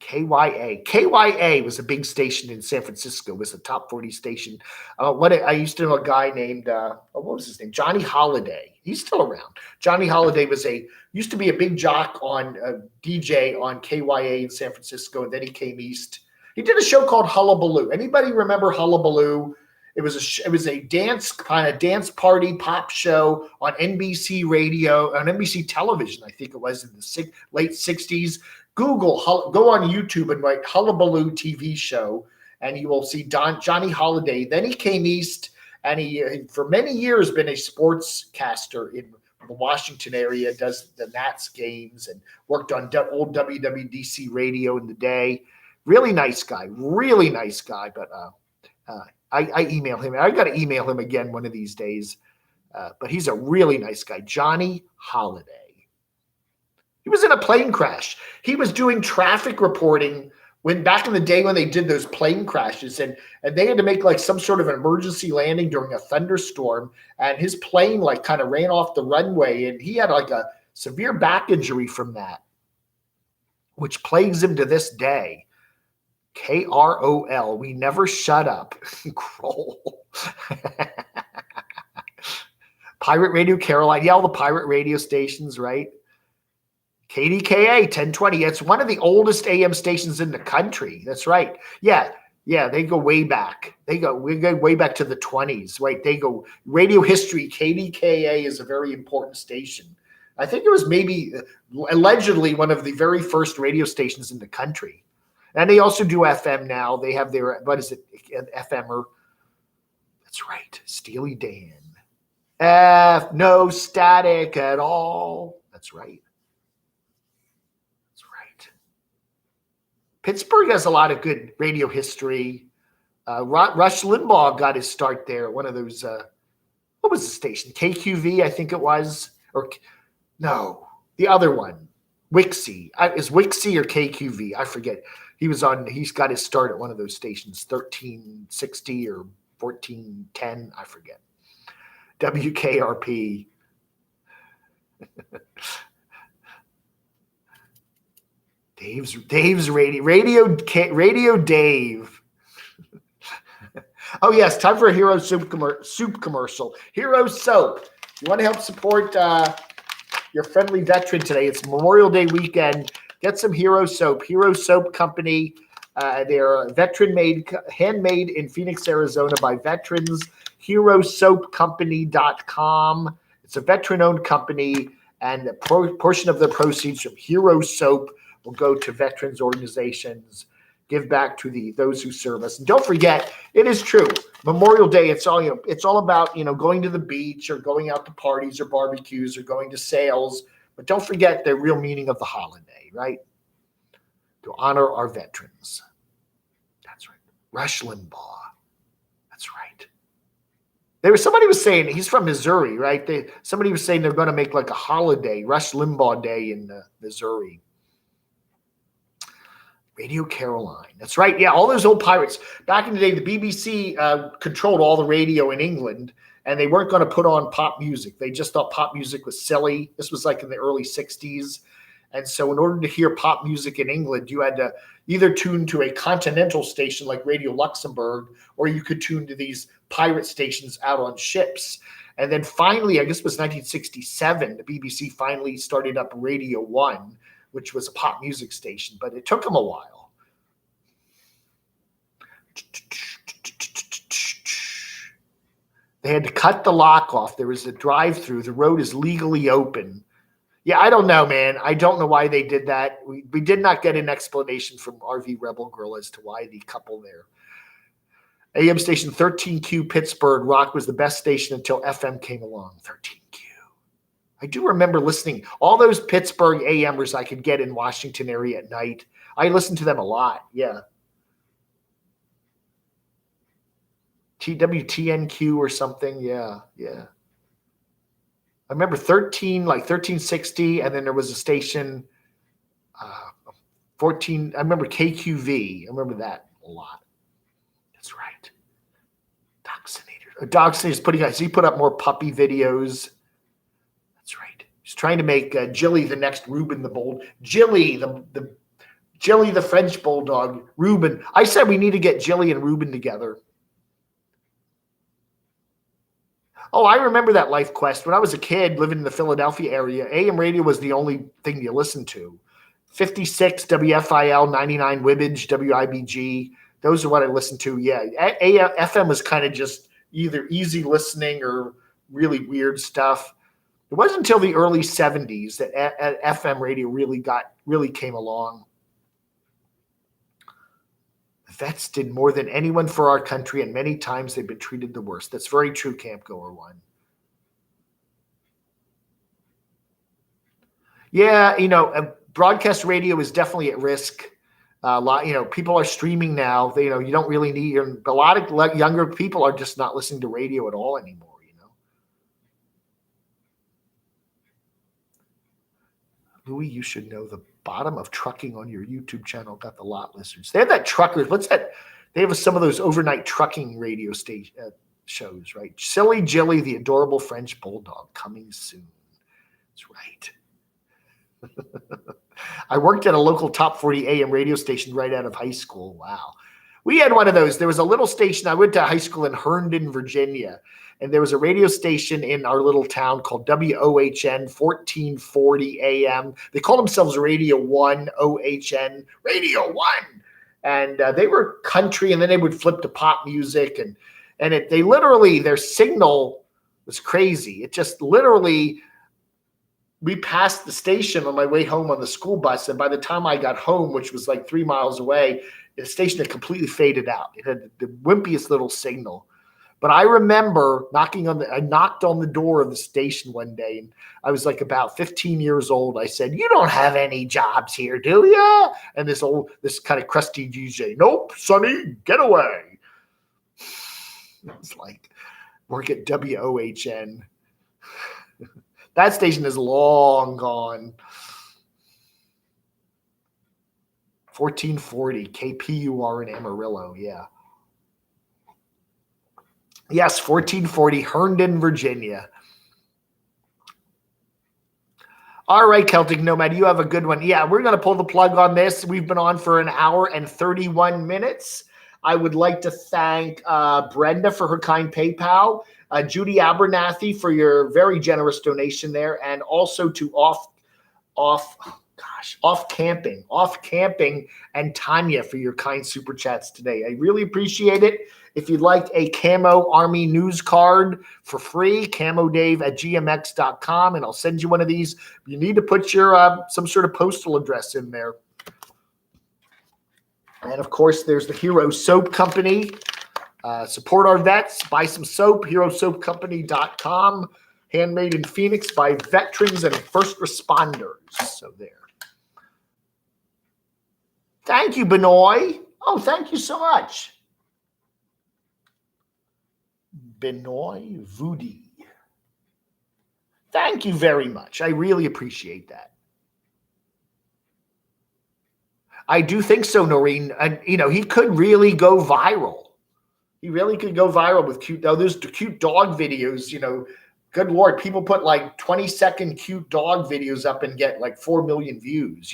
KYA. KYA was a big station in San Francisco. It was a top 40 station. I used to know a guy named, what was his name? Johnny Holiday. He's still around. Johnny Holiday used to be a big jock on DJ on KYA in San Francisco, and then he came east. He did a show called Hullabaloo. Anybody remember Hullabaloo? It was a dance party pop show on NBC radio, on NBC television, I think it was in the late 60s. Go on YouTube and write Hullabaloo TV show, and you will see Johnny Holiday. Then he came east, and he for many years been a sportscaster in the Washington area, does the Nats games and worked on old WWDC radio in the day. Really nice guy, but I email him. I got to email him again one of these days. But he's a really nice guy. Johnny Holiday. He was in a plane crash. He was doing traffic reporting when back in the day when they did those plane crashes, and they had to make like some sort of an emergency landing during a thunderstorm, and his plane like kind of ran off the runway, and he had like a severe back injury from that, which plagues him to this day. KROL. We never shut up. Kroll. Pirate Radio Caroline. Yeah, all the pirate radio stations, right? KDKA 1020. It's one of the oldest AM stations in the country. That's right. Yeah, they go way back. We go way back to the 20s, right? They go radio history. KDKA is a very important station. I think it was maybe allegedly one of the very first radio stations in the country. And they also do FM now. They have their, what is it, FMer. That's right, Steely Dan. No static at all. That's right. Pittsburgh has a lot of good radio history. Rush Limbaugh got his start there. One of those, what was the station? KQV, I think it was. Or no, the other one. Wixie. Is Wixie or KQV? I forget. He's got his start at one of those stations, 1360 or 1410. I forget. WKRP. Dave's Radio Dave. Oh yes, time for a Hero Soup commercial. Hero Soap. You want to help support your friendly veteran today? It's Memorial Day weekend. Get some Hero Soap. Hero Soap Company. They're veteran-made, handmade in Phoenix, Arizona by veterans. HeroSoapCompany.com. It's a veteran-owned company, and a portion of the proceeds from Hero Soap will go to veterans organizations, give back to those who serve us. And don't forget, it is true. Memorial Day, it's all about, going to the beach or going out to parties or barbecues or going to sales. But don't forget the real meaning of the holiday, right? To honor our veterans. That's right. Rush Limbaugh. That's right. Somebody was saying, he's from Missouri, right? Somebody was saying they're going to make like a holiday, Rush Limbaugh Day in Missouri. Radio Caroline. That's right. Yeah, all those old pirates. Back in the day, the BBC controlled all the radio in England, and they weren't going to put on pop music. They just thought pop music was silly. This was like in the early 60s. And so in order to hear pop music in England, you had to either tune to a continental station like Radio Luxembourg, or you could tune to these pirate stations out on ships. And then finally, I guess it was 1967, the BBC finally started up Radio 1, which was a pop music station, but it took them a while. They had to cut the lock off. There was a drive-through. The road is legally open. Yeah, I don't know, man. I don't know why they did that. We did not get an explanation from RV Rebel Girl as to why the couple there. AM station 13Q Pittsburgh rock was the best station until FM came along. 13Q. I do remember listening. All those Pittsburgh AMers I could get in Washington area at night. I listened to them a lot. Yeah. TWTNQ or something. Yeah. I remember 1360, and then there was a station 14. I remember KQV. I remember that a lot. That's right. Doxinator. He put up more puppy videos. That's right. He's trying to make Jilly the next Reuben the Bold. Jilly, the French bulldog. Reuben. I said we need to get Jilly and Reuben together. Oh, I remember that Life Quest. When I was a kid living in the Philadelphia area, AM radio was the only thing you listened to. 56 WFIL, 99 Wibbage, WIBG. Those are what I listened to. Yeah, FM was kind of just either easy listening or really weird stuff. It wasn't until the early 70s that FM radio really came along. Vets did more than anyone for our country, and many times they've been treated the worst. That's very true, Camp Goer One. Yeah, broadcast radio is definitely at risk. A lot, people are streaming now. They, you don't really need. A lot of younger people are just not listening to radio at all anymore. Louis, you should know the bottom of trucking on your YouTube channel got the lot listeners. They have that truckers. What's that? They have some of those overnight trucking radio station shows, right? Silly Jilly, the adorable French bulldog, coming soon. That's right. I worked at a local top 40 AM radio station right out of high school. Wow. We had one of those. There was a little station. I went to high school in Herndon, Virginia, and there was a radio station in our little town called WOHN 1440 AM. They called themselves Radio 1 OHN, Radio 1. And they were country, and then they would flip to pop music. And they literally, their signal was crazy. It just literally, we passed the station on my way home on the school bus. And by the time I got home, which was like 3 miles away, the station had completely faded out. It had the wimpiest little signal. But I remember I knocked on the door of the station one day, and I was like about 15 years old. I said, "You don't have any jobs here, do you?" And this kind of crusty DJ, "Nope, Sonny, get away." It's like, work at WOHN. That station is long gone. 1440 KPUR in Amarillo, yeah. Yes, 1440 Herndon, Virginia. All right, Celtic Nomad, you have a good one. Yeah, we're going to pull the plug on this. We've been on for 1 hour and 31 minutes. I would like to thank Brenda for her kind PayPal, Judy Abernathy for your very generous donation there, and also to Off Camping, and Tanya for your kind super chats today. I really appreciate it. If you'd like a Camo Army news card for free, camodave@gmx.com, and I'll send you one of these. You need to put your some sort of postal address in there. And of course, there's the Hero Soap Company. Support our vets. Buy some soap, herosoapcompany.com. Handmade in Phoenix by veterans and first responders. So there. Thank you, Benoit. Oh, thank you so much. Benoit Voody. Thank you very much. I really appreciate that. I do think so, Noreen. And, he could really go viral. He really could go viral with those cute dog videos, Good Lord, people put like 20-second cute dog videos up and get like 4 million views,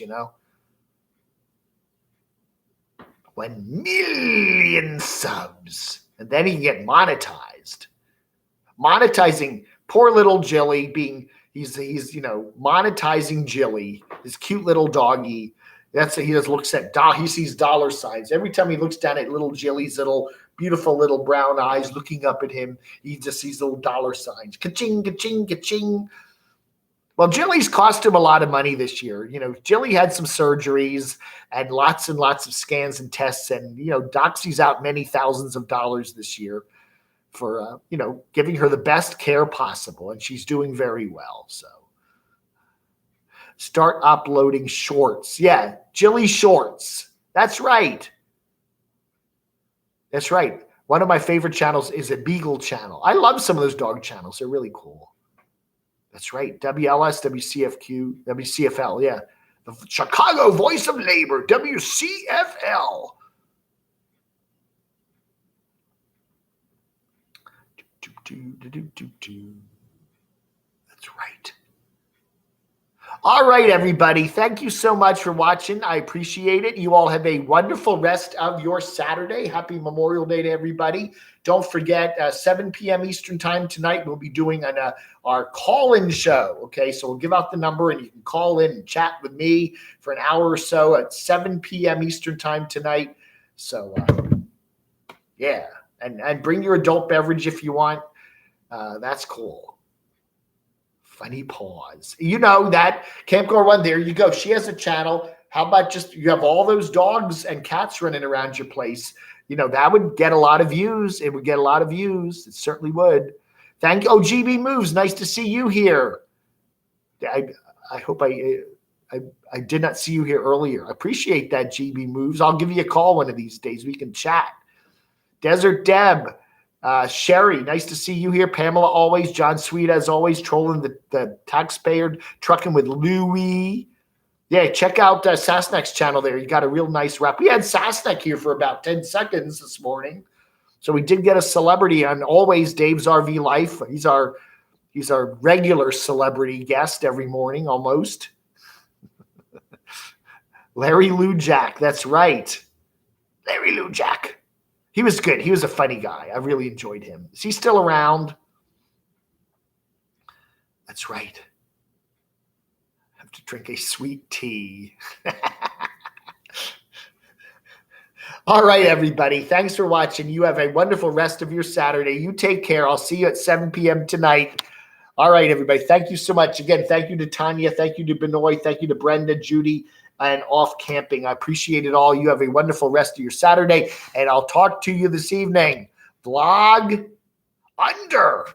1 million subs. And then he can get monetized. Monetizing poor little Jilly he's monetizing Jilly, this cute little doggy. He sees dollar signs. Every time he looks down at little Jilly's little beautiful little brown eyes looking up at him, he just sees little dollar signs. Ka-ching, ka-ching, ka-ching. Well, Jilly's cost him a lot of money this year. Jilly had some surgeries and lots of scans and tests, and Doxy's out many thousands of dollars this year for giving her the best care possible, and she's doing very well. So start uploading shorts. Yeah, Jilly shorts. That's right. That's right. One of my favorite channels is a Beagle channel. I love some of those dog channels. They're really cool. That's right. WLS, WCFQ, WCFL. Yeah. The Chicago Voice of Labor, WCFL. That's right. All right, everybody. Thank you so much for watching. I appreciate it. You all have a wonderful rest of your Saturday. Happy Memorial Day to everybody. Don't forget, 7 p.m. Eastern time tonight, we'll be doing our call-in show. Okay, so we'll give out the number, and you can call in and chat with me for an hour or so at 7 p.m. Eastern time tonight. So, yeah, and bring your adult beverage if you want. That's cool. Funny pause. That Camp Goer One, there you go. She has a channel. How about just you have all those dogs and cats running around your place? That would get a lot of views. It would get a lot of views. It certainly would. Thank you. Oh, GB Moves. Nice to see you here. I hope I did not see you here earlier. I appreciate that, GB Moves. I'll give you a call one of these days. We can chat. Desert Deb. Sherry, nice to see you here. Pamela, always. John Sweet, as always, trolling the taxpayer, trucking with Louie. Yeah, check out Sasnak's channel there. You got a real nice rep. We had Sasnak here for about 10 seconds this morning. So we did get a celebrity on always Dave's RV Life. He's our regular celebrity guest every morning almost. Larry Lujak, that's right. Larry Lujak. He was good. He was a funny guy. I really enjoyed him. Is he still around? That's right. I have to drink a sweet tea. All right, everybody. Thanks for watching. You have a wonderful rest of your Saturday. You take care. I'll see you at 7 p.m. tonight. All right, everybody. Thank you so much. Again, thank you to Tanya. Thank you to Benoit. Thank you to Brenda, Judy, and Off Camping. I appreciate it all. You have a wonderful rest of your Saturday, and I'll talk to you this evening. Vlog under.